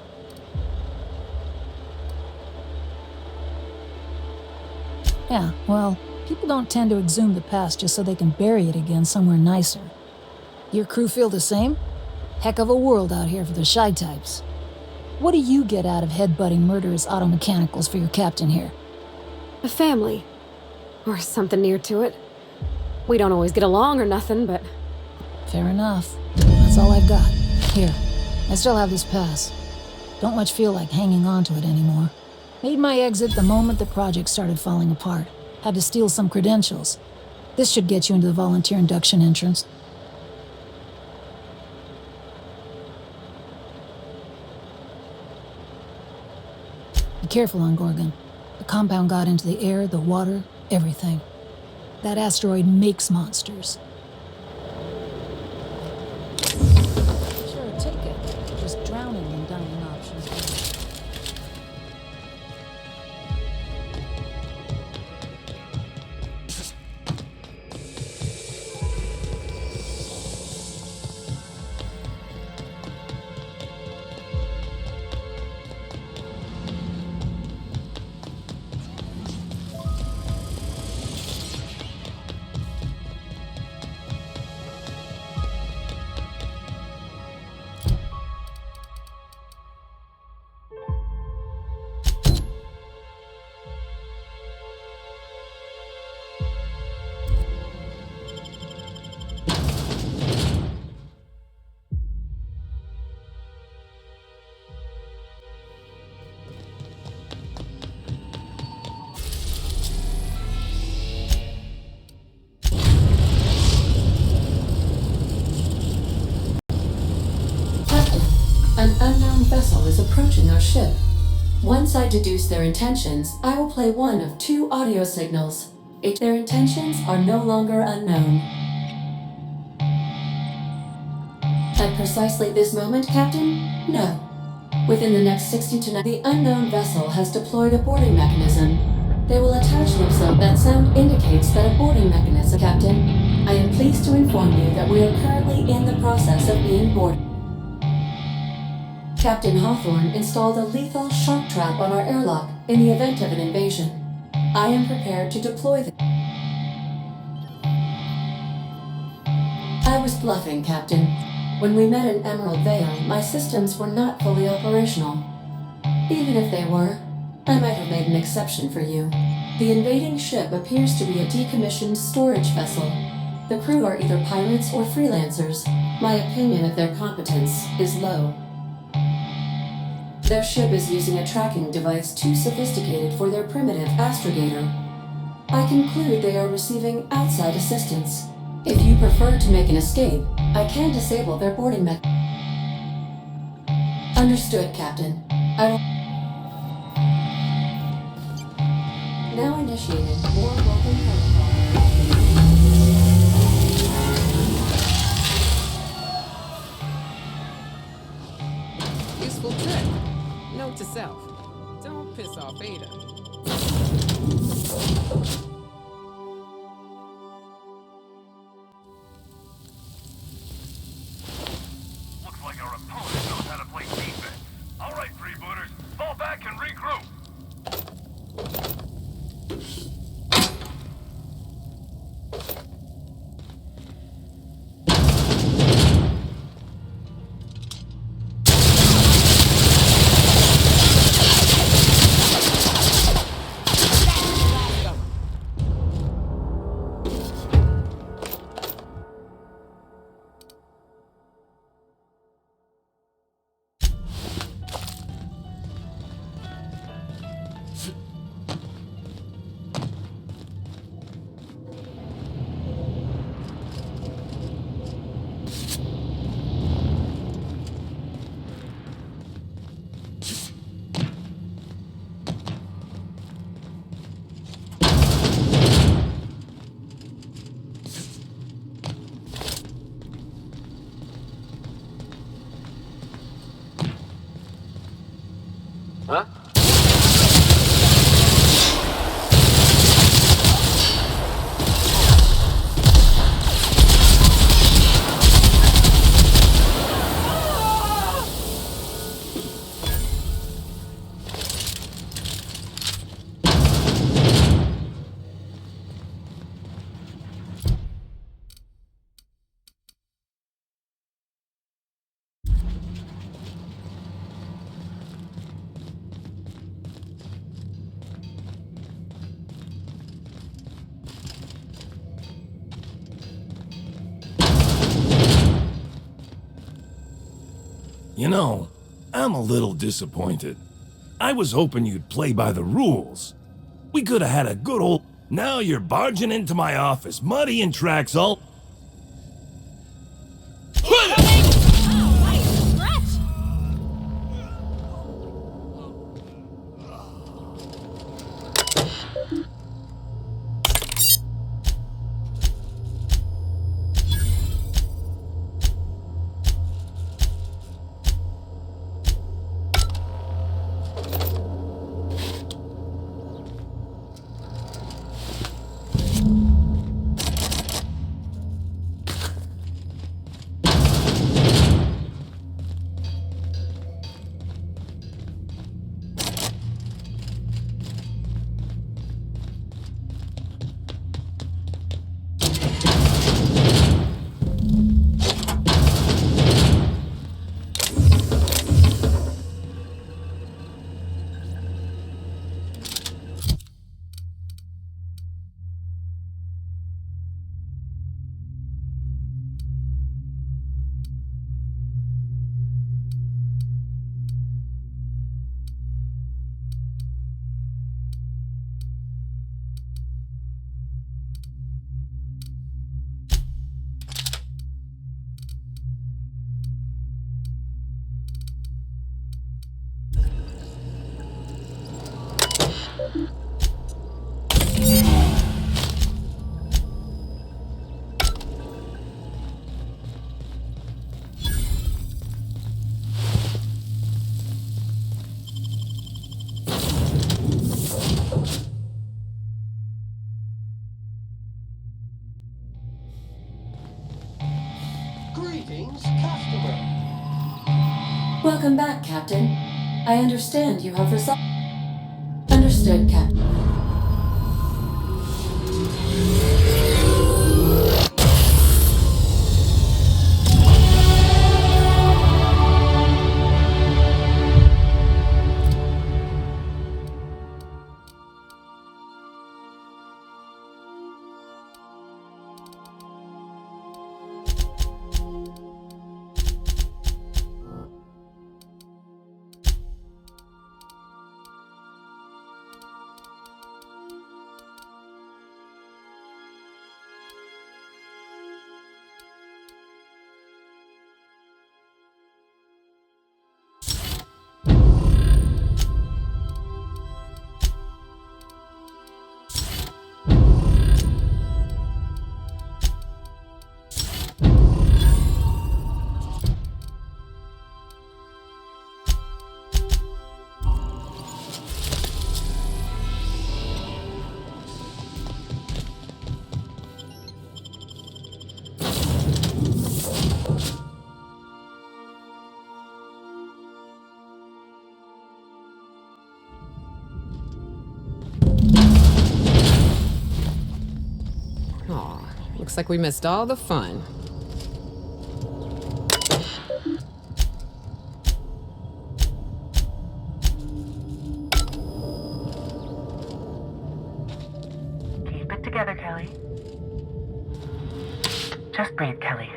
Yeah, well, people don't tend to exhume the past just so they can bury it again somewhere nicer. Your crew feel the same? Heck of a world out here for the shy types. What do you get out of headbutting murderous automechanicals for your captain here? A family. Or something near to it. We don't always get along or nothing, but... Fair enough. That's all I've got. Here, I still have this pass. Don't much feel like hanging on to it anymore. Made my exit the moment the project started falling apart. Had to steal some credentials. This should get you into the volunteer induction entrance. Be careful on Gorgon. The compound got into the air, the water, everything. That asteroid makes monsters. Sure, take it. Just drowning and dying options. approaching our ship. Once I deduce their intentions, I will play one of two audio signals. If their intentions are no longer unknown. At precisely this moment, Captain? No. Within the next 60 to 90, the unknown vessel has deployed a boarding mechanism. They will attach themselves. That sound indicates that a boarding mechanism, Captain. I am pleased to inform you that we are currently in the process of being boarded. Captain Hawthorne installed a lethal shock trap on our airlock in the event of an invasion. I am prepared to deploy the... I was bluffing, Captain. When we met in Emerald Vale, my systems were not fully operational. Even if they were, I might have made an exception for you. The invading ship appears to be a decommissioned storage vessel. The crew are either pirates or freelancers. My opinion of their competence is low. Their ship is using a tracking device too sophisticated for their primitive astrogator. I conclude they are receiving outside assistance. If you prefer to make an escape, I can disable their boarding mech. Understood, Captain. I will... Now initiated. More welcome protocol. Useful trick. Note to self. Don't piss off Ada. Looks like our opponent knows how to play defense. All right, freebooters, fall back and regroup. Huh? You know, I'm a little disappointed. I was hoping you'd play by the rules. We could have had a good old... Now you're barging into my office, muddying tracks all... Greetings, customer. Welcome back, Captain. I understand you have resolved. Understood, Captain. Aw, looks like we missed all the fun. Keep it together, Kelly. Just breathe, Kelly.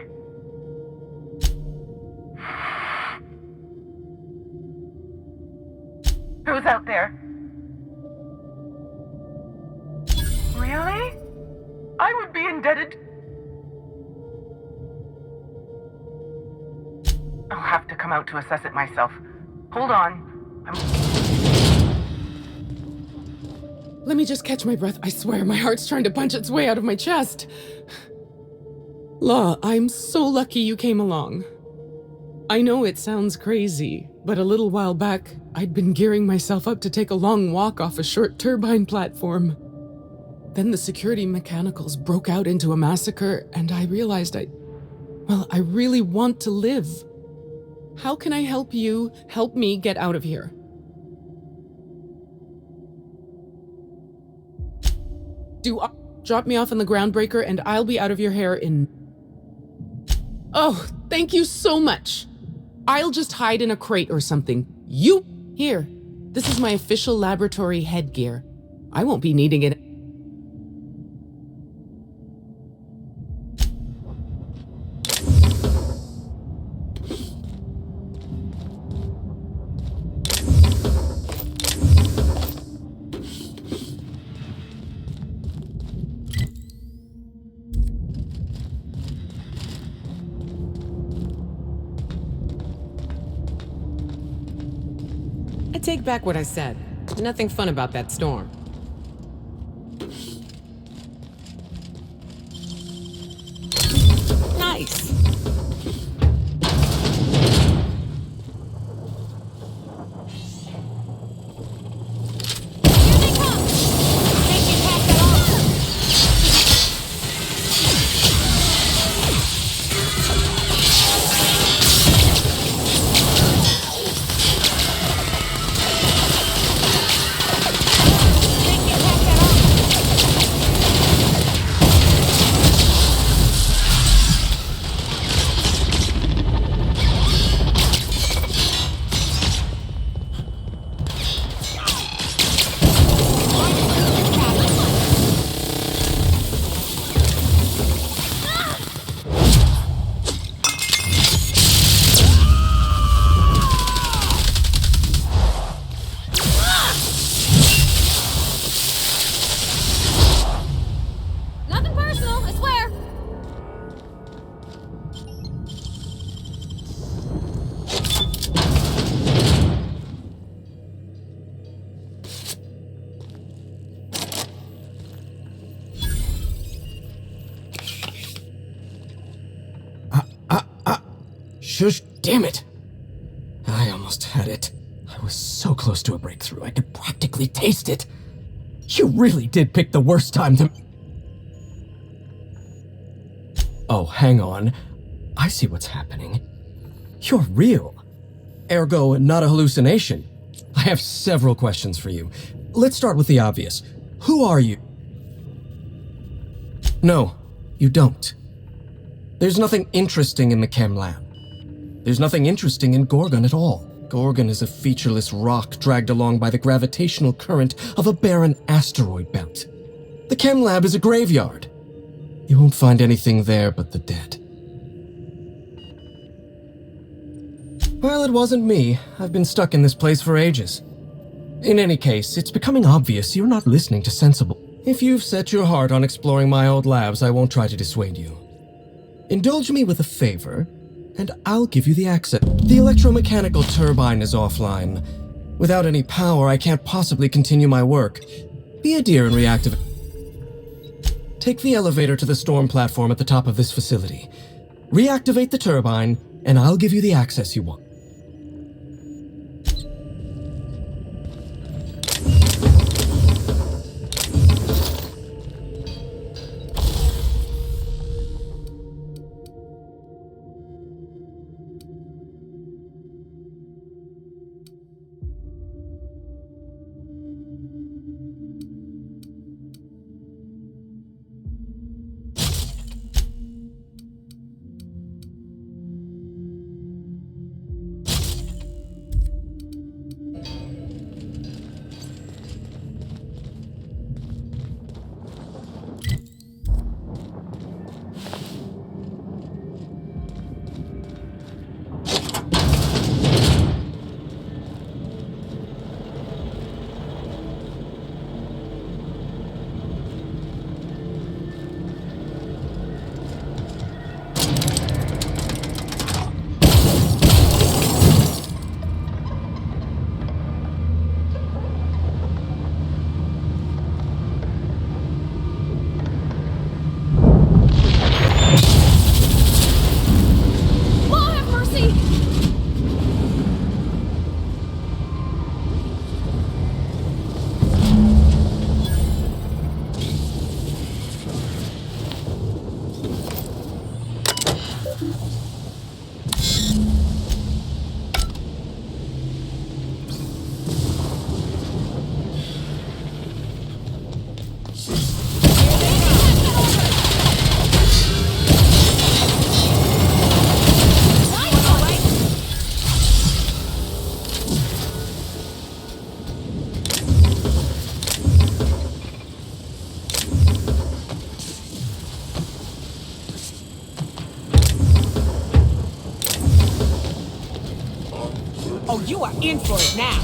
Who's out there? Really? I would be indebted. I'll have to come out to assess it myself. Hold on. Let me just catch my breath. I swear, my heart's trying to punch its way out of my chest. Law, I'm so lucky you came along. I know it sounds crazy, but a little while back, I'd been gearing myself up to take a long walk off a short turbine platform. Then the security mechanicals broke out into a massacre, and I realized I really want to live. How can I help you help me get out of here? Drop me off on the groundbreaker and I'll be out of your hair in... Oh, thank you so much. I'll just hide in a crate or something. Here, this is my official laboratory headgear. I won't be needing it. I take back what I said. Nothing fun about that storm. Nice! Shush, damn it! I almost had it. I was so close to a breakthrough, I could practically taste it. You really did pick the worst time to... Oh, hang on. I see what's happening. You're real. Ergo, not a hallucination. I have several questions for you. Let's start with the obvious. Who are you? No, you don't. There's nothing interesting in the chem lab. There's nothing interesting in Gorgon at all. Gorgon is a featureless rock dragged along by the gravitational current of a barren asteroid belt. The chem lab is a graveyard. You won't find anything there but the dead. Well, it wasn't me. I've been stuck in this place for ages. In any case, it's becoming obvious you're not listening to sensible. If you've set your heart on exploring my old labs, I won't try to dissuade you. Indulge me with a favor, and I'll give you the access. The electromechanical turbine is offline. Without any power, I can't possibly continue my work. Be a dear and reactivate. Take the elevator to the storm platform at the top of this facility. Reactivate the turbine, and I'll give you the access you want. Oh, you are in for it now.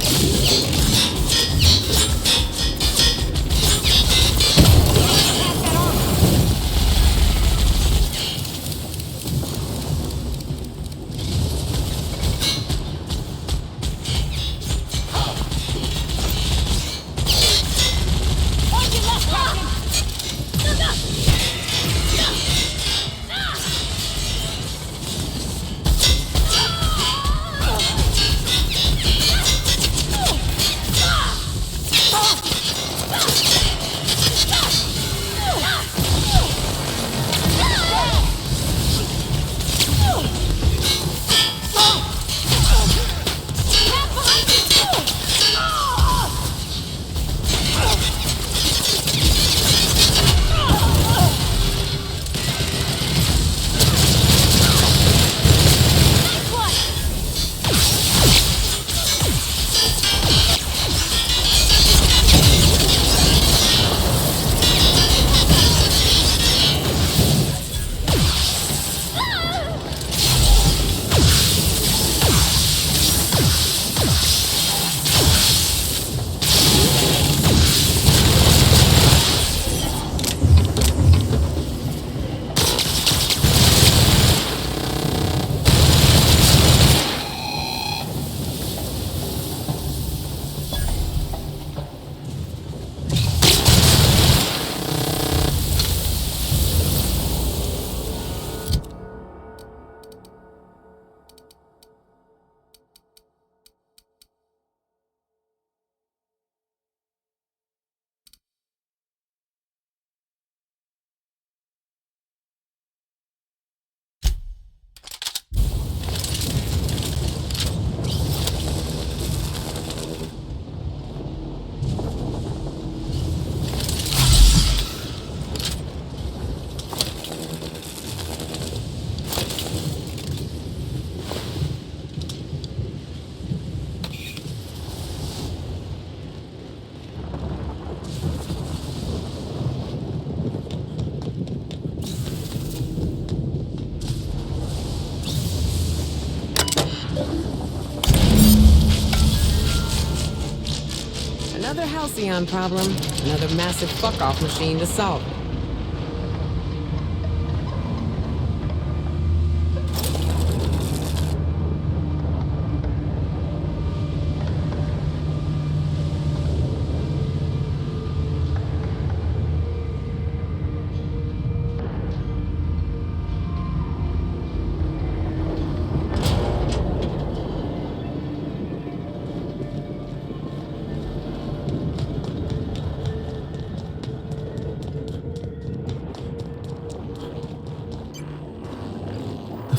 Another Halcyon problem. Another massive fuck-off machine to solve.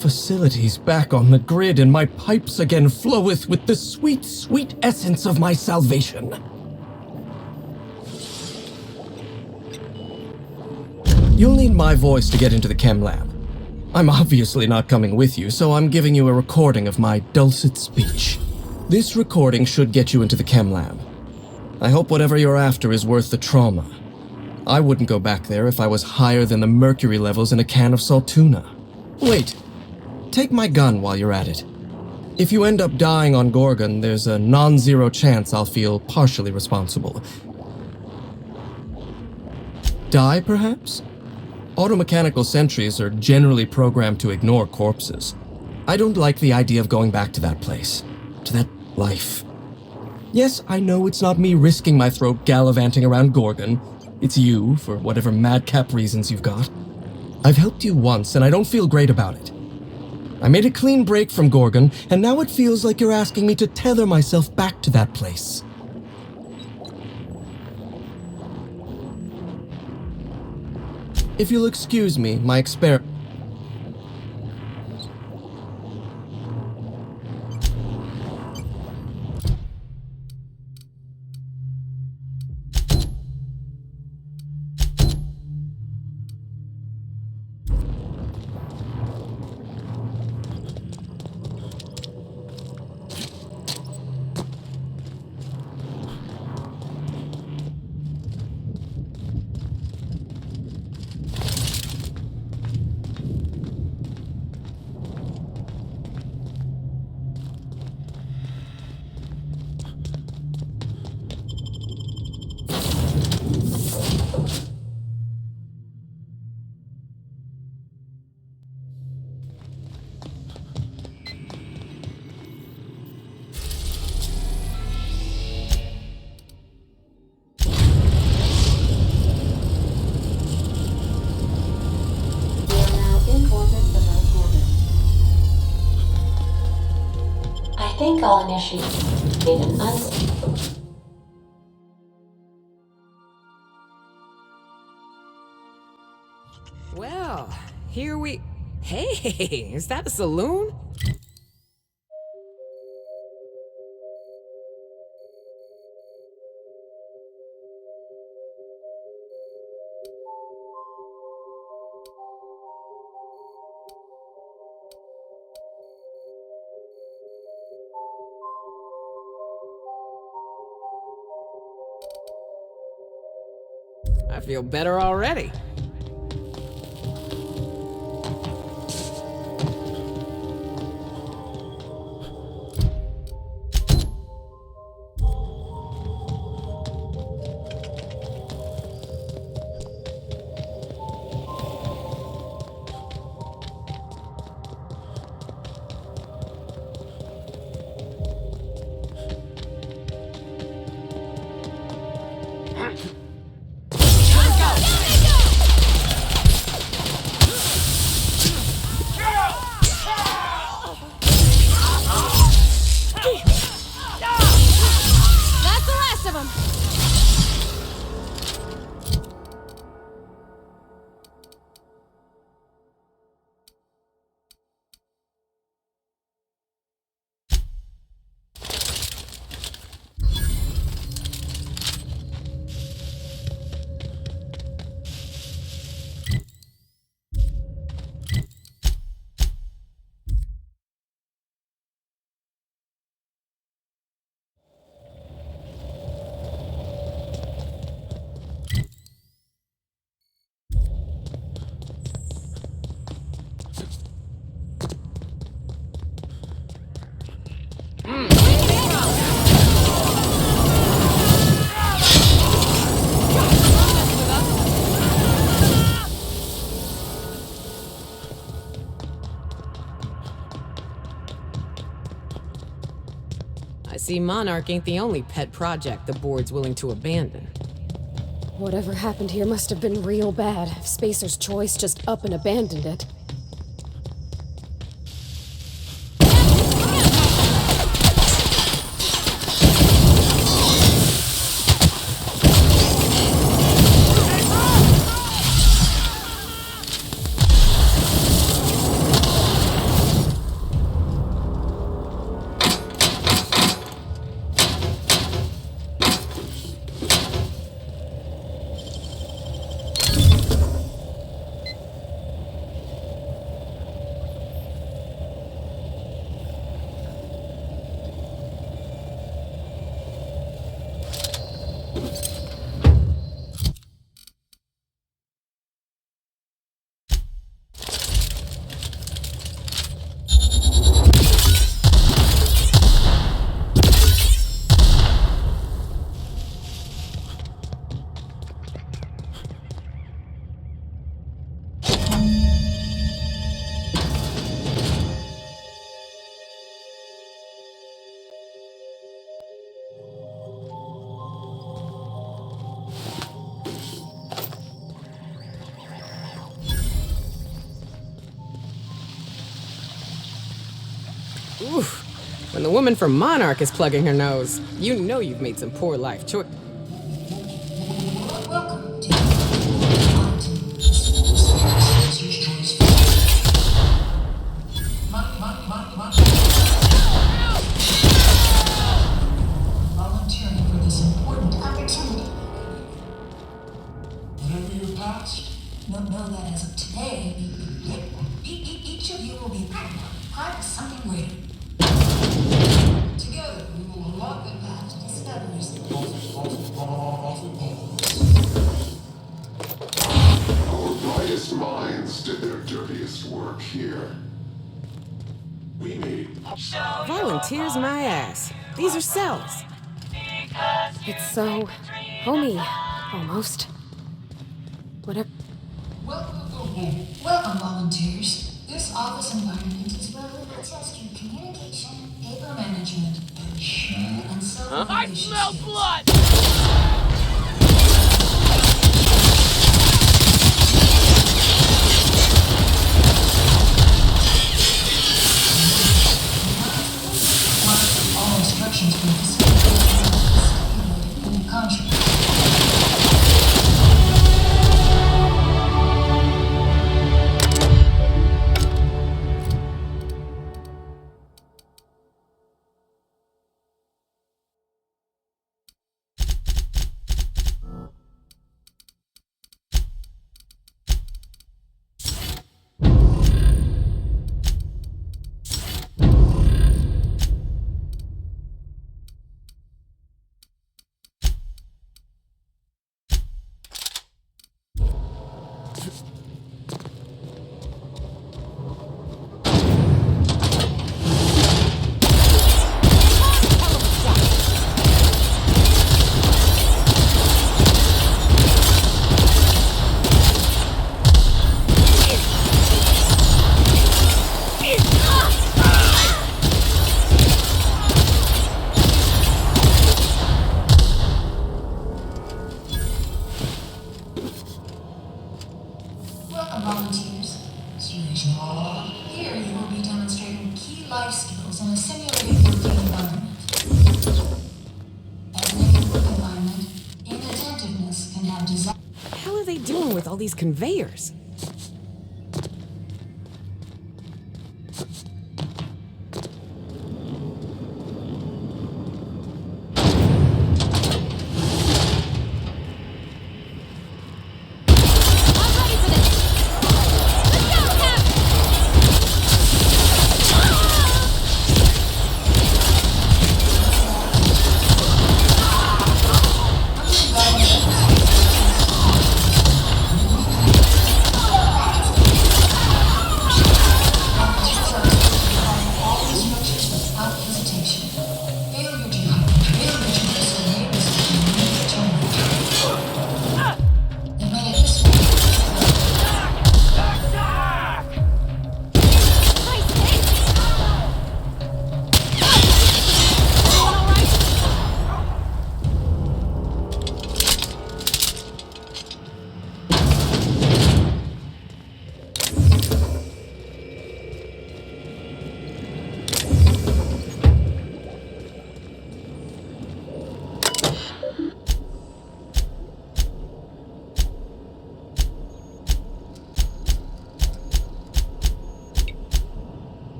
Facilities back on the grid, and my pipes again floweth with the sweet, sweet essence of my salvation. You'll need my voice to get into the chem lab. I'm obviously not coming with you, so I'm giving you a recording of my dulcet speech. This recording should get you into the chem lab. I hope whatever you're after is worth the trauma. I wouldn't go back there if I was higher than the mercury levels in a can of salt tuna. Wait. Take my gun while you're at it. If you end up dying on Gorgon, there's a non-zero chance I'll feel partially responsible. Die, perhaps? Automechanical sentries are generally programmed to ignore corpses. I don't like the idea of going back to that place, to that life. Yes, I know it's not me risking my throat gallivanting around Gorgon. It's you, for whatever madcap reasons you've got. I've helped you once, and I don't feel great about it. I made a clean break from Gorgon, and now it feels like you're asking me to tether myself back to that place. If you'll excuse me, my experiment... I think I'll initiate an uns... Well, here we... Hey, is that a saloon? I feel better already. see Monarch ain't the only pet project the board's willing to abandon. Whatever happened here must have been real bad if Spacer's Choice just up and abandoned it. Oof. When the woman from Monarch is plugging her nose, you know you've made some poor life choice. Volunteering for this important opportunity. Whatever your past, know that as of today, each of you will be part of something greater. Together, we will unlock the path to discoveries. Our brightest minds did their dirtiest work here. We made Volunteers my ass. These are cells. It's so homey, almost. Whatever. Welcome, volunteers. This office environment is where we will test your communication, paper management, and self-regulation. I smell blood! All instructions for this stipulated in the contract. Welcome, volunteers. Here you will be demonstrating key life skills in a simulated working environment. As in any work environment, inattentiveness can have disaster. What the hell are they doing with all these conveyors?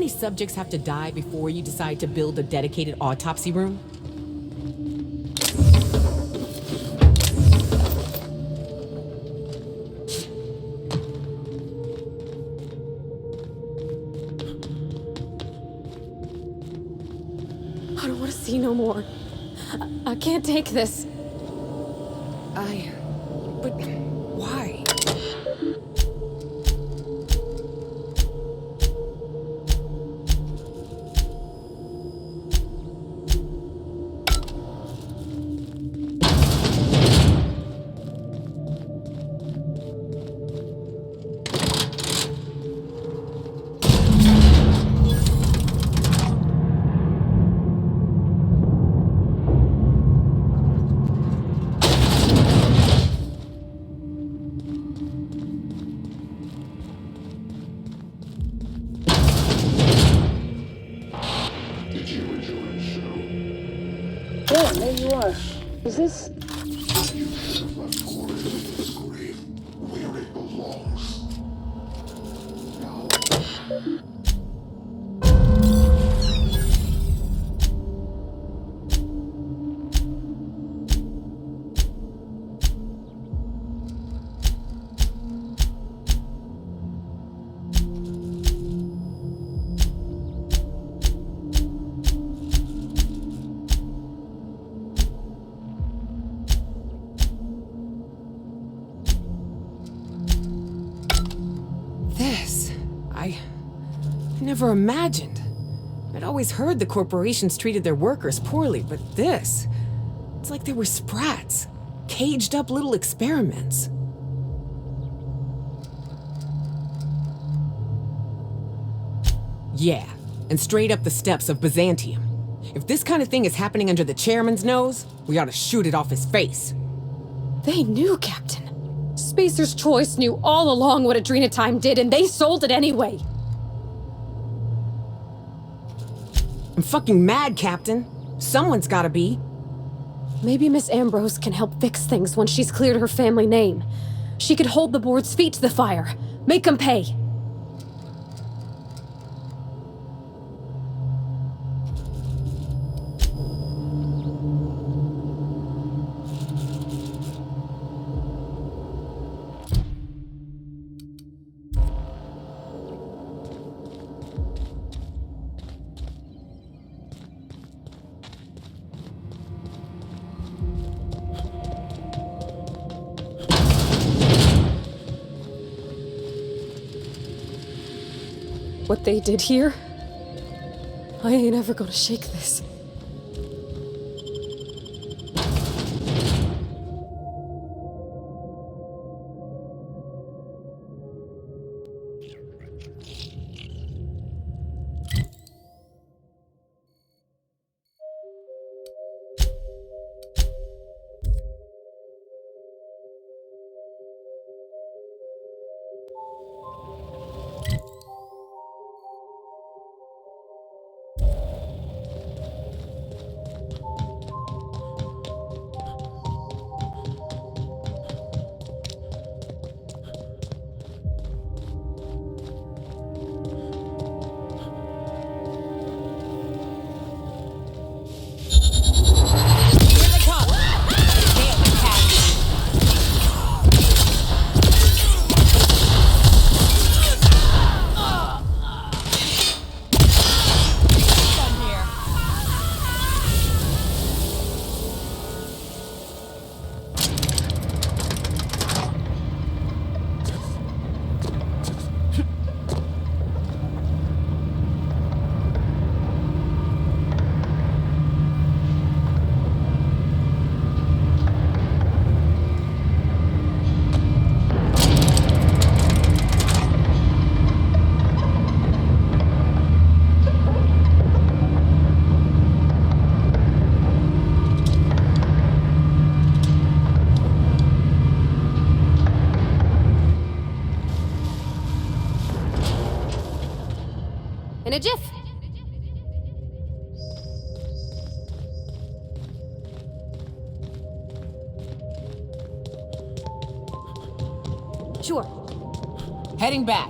many subjects have to die before you decide to build a dedicated autopsy room? I don't want to see no more. I can't take this. But why? Did you enjoy the show? Yeah, there you are. Is this... You should have left Corin in his grave, where it belongs. Now... I never imagined. I'd always heard the corporations treated their workers poorly, but this... It's like they were sprats. Caged up little experiments. Yeah, and straight up the steps of Byzantium. If this kind of thing is happening under the chairman's nose, we ought to shoot it off his face. They knew, Captain. Spacer's Choice knew all along what Adrenatime did, and they sold it anyway. I'm fucking mad, Captain. Someone's gotta be. Maybe Miss Ambrose can help fix things once she's cleared her family name. She could hold the board's feet to the fire. Make them pay. What they did here, I ain't ever gonna shake this. In a jiff. Sure. Heading back.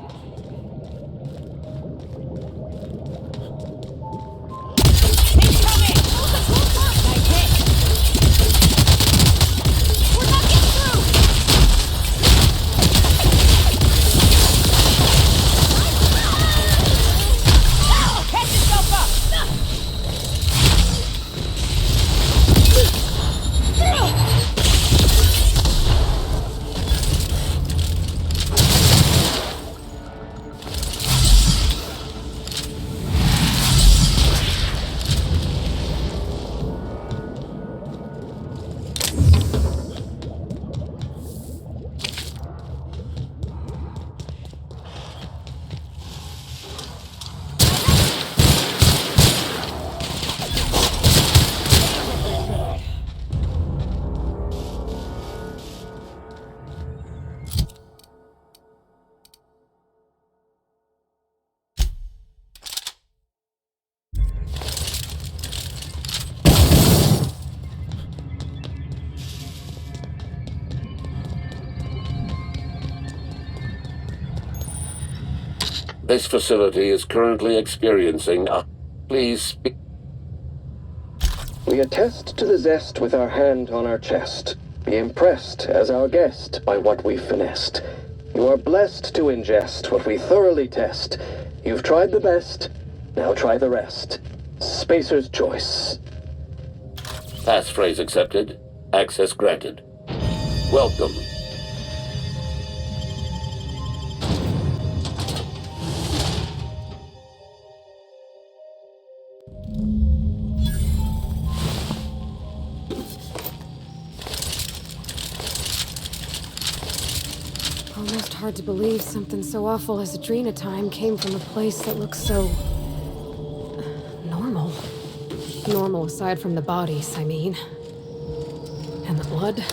This facility is currently experiencing a... Please speak... We attest to the zest with our hand on our chest. Be impressed as our guest by what we've finessed. You are blessed to ingest what we thoroughly test. You've tried the best, now try the rest. Spacer's choice. Passphrase accepted. Access granted. Welcome. Almost hard to believe something so awful as Adrena time came from a place that looks so... normal. Normal aside from the bodies, I mean. And the blood.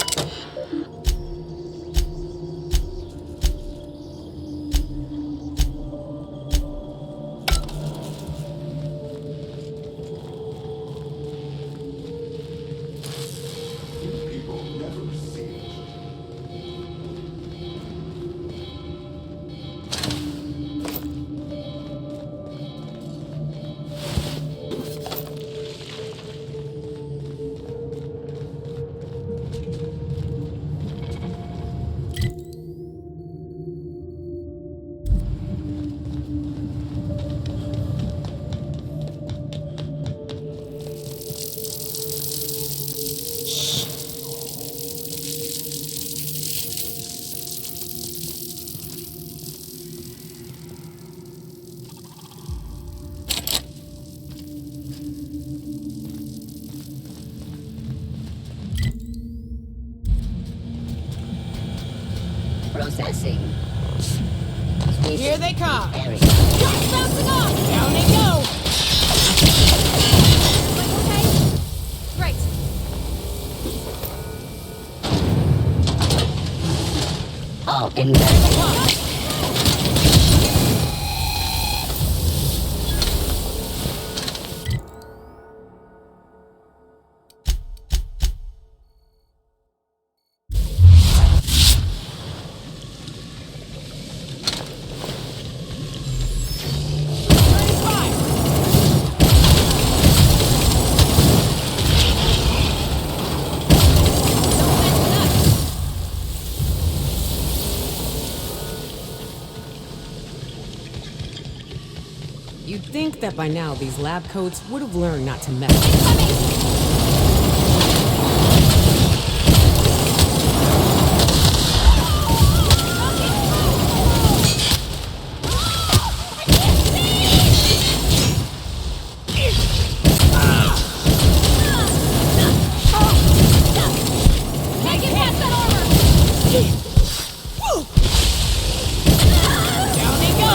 Processing. Here they come. Area. Guns bouncing off. Down they go. Okay? Great. All inbound. You'd think that by now these lab coats would have learned not to mess with Can't get past that armor. Down they go.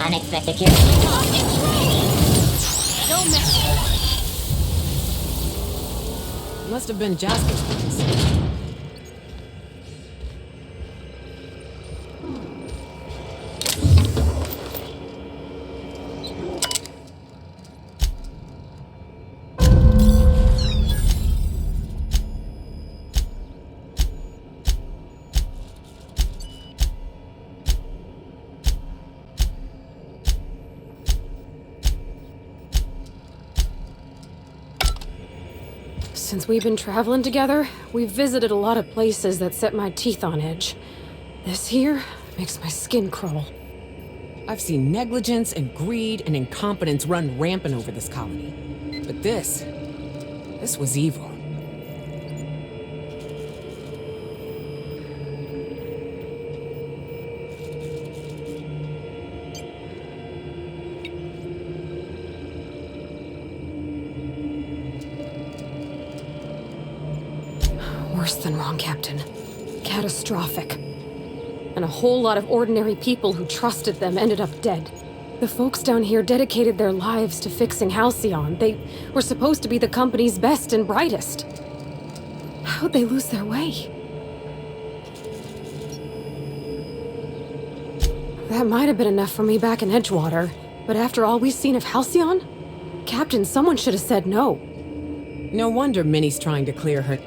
Unexpected Don't mess Must have been Jasper's place. Since we've been traveling together, we've visited a lot of places that set my teeth on edge. This here makes my skin crawl. I've seen negligence and greed and incompetence run rampant over this colony. But this was evil. worse than wrong, Captain. Catastrophic. And a whole lot of ordinary people who trusted them ended up dead. The folks down here dedicated their lives to fixing Halcyon. They were supposed to be the company's best and brightest. How'd they lose their way? That might have been enough for me back in Edgewater, but after all we've seen of Halcyon? Captain, someone should have said no. No wonder Minnie's trying to clear her.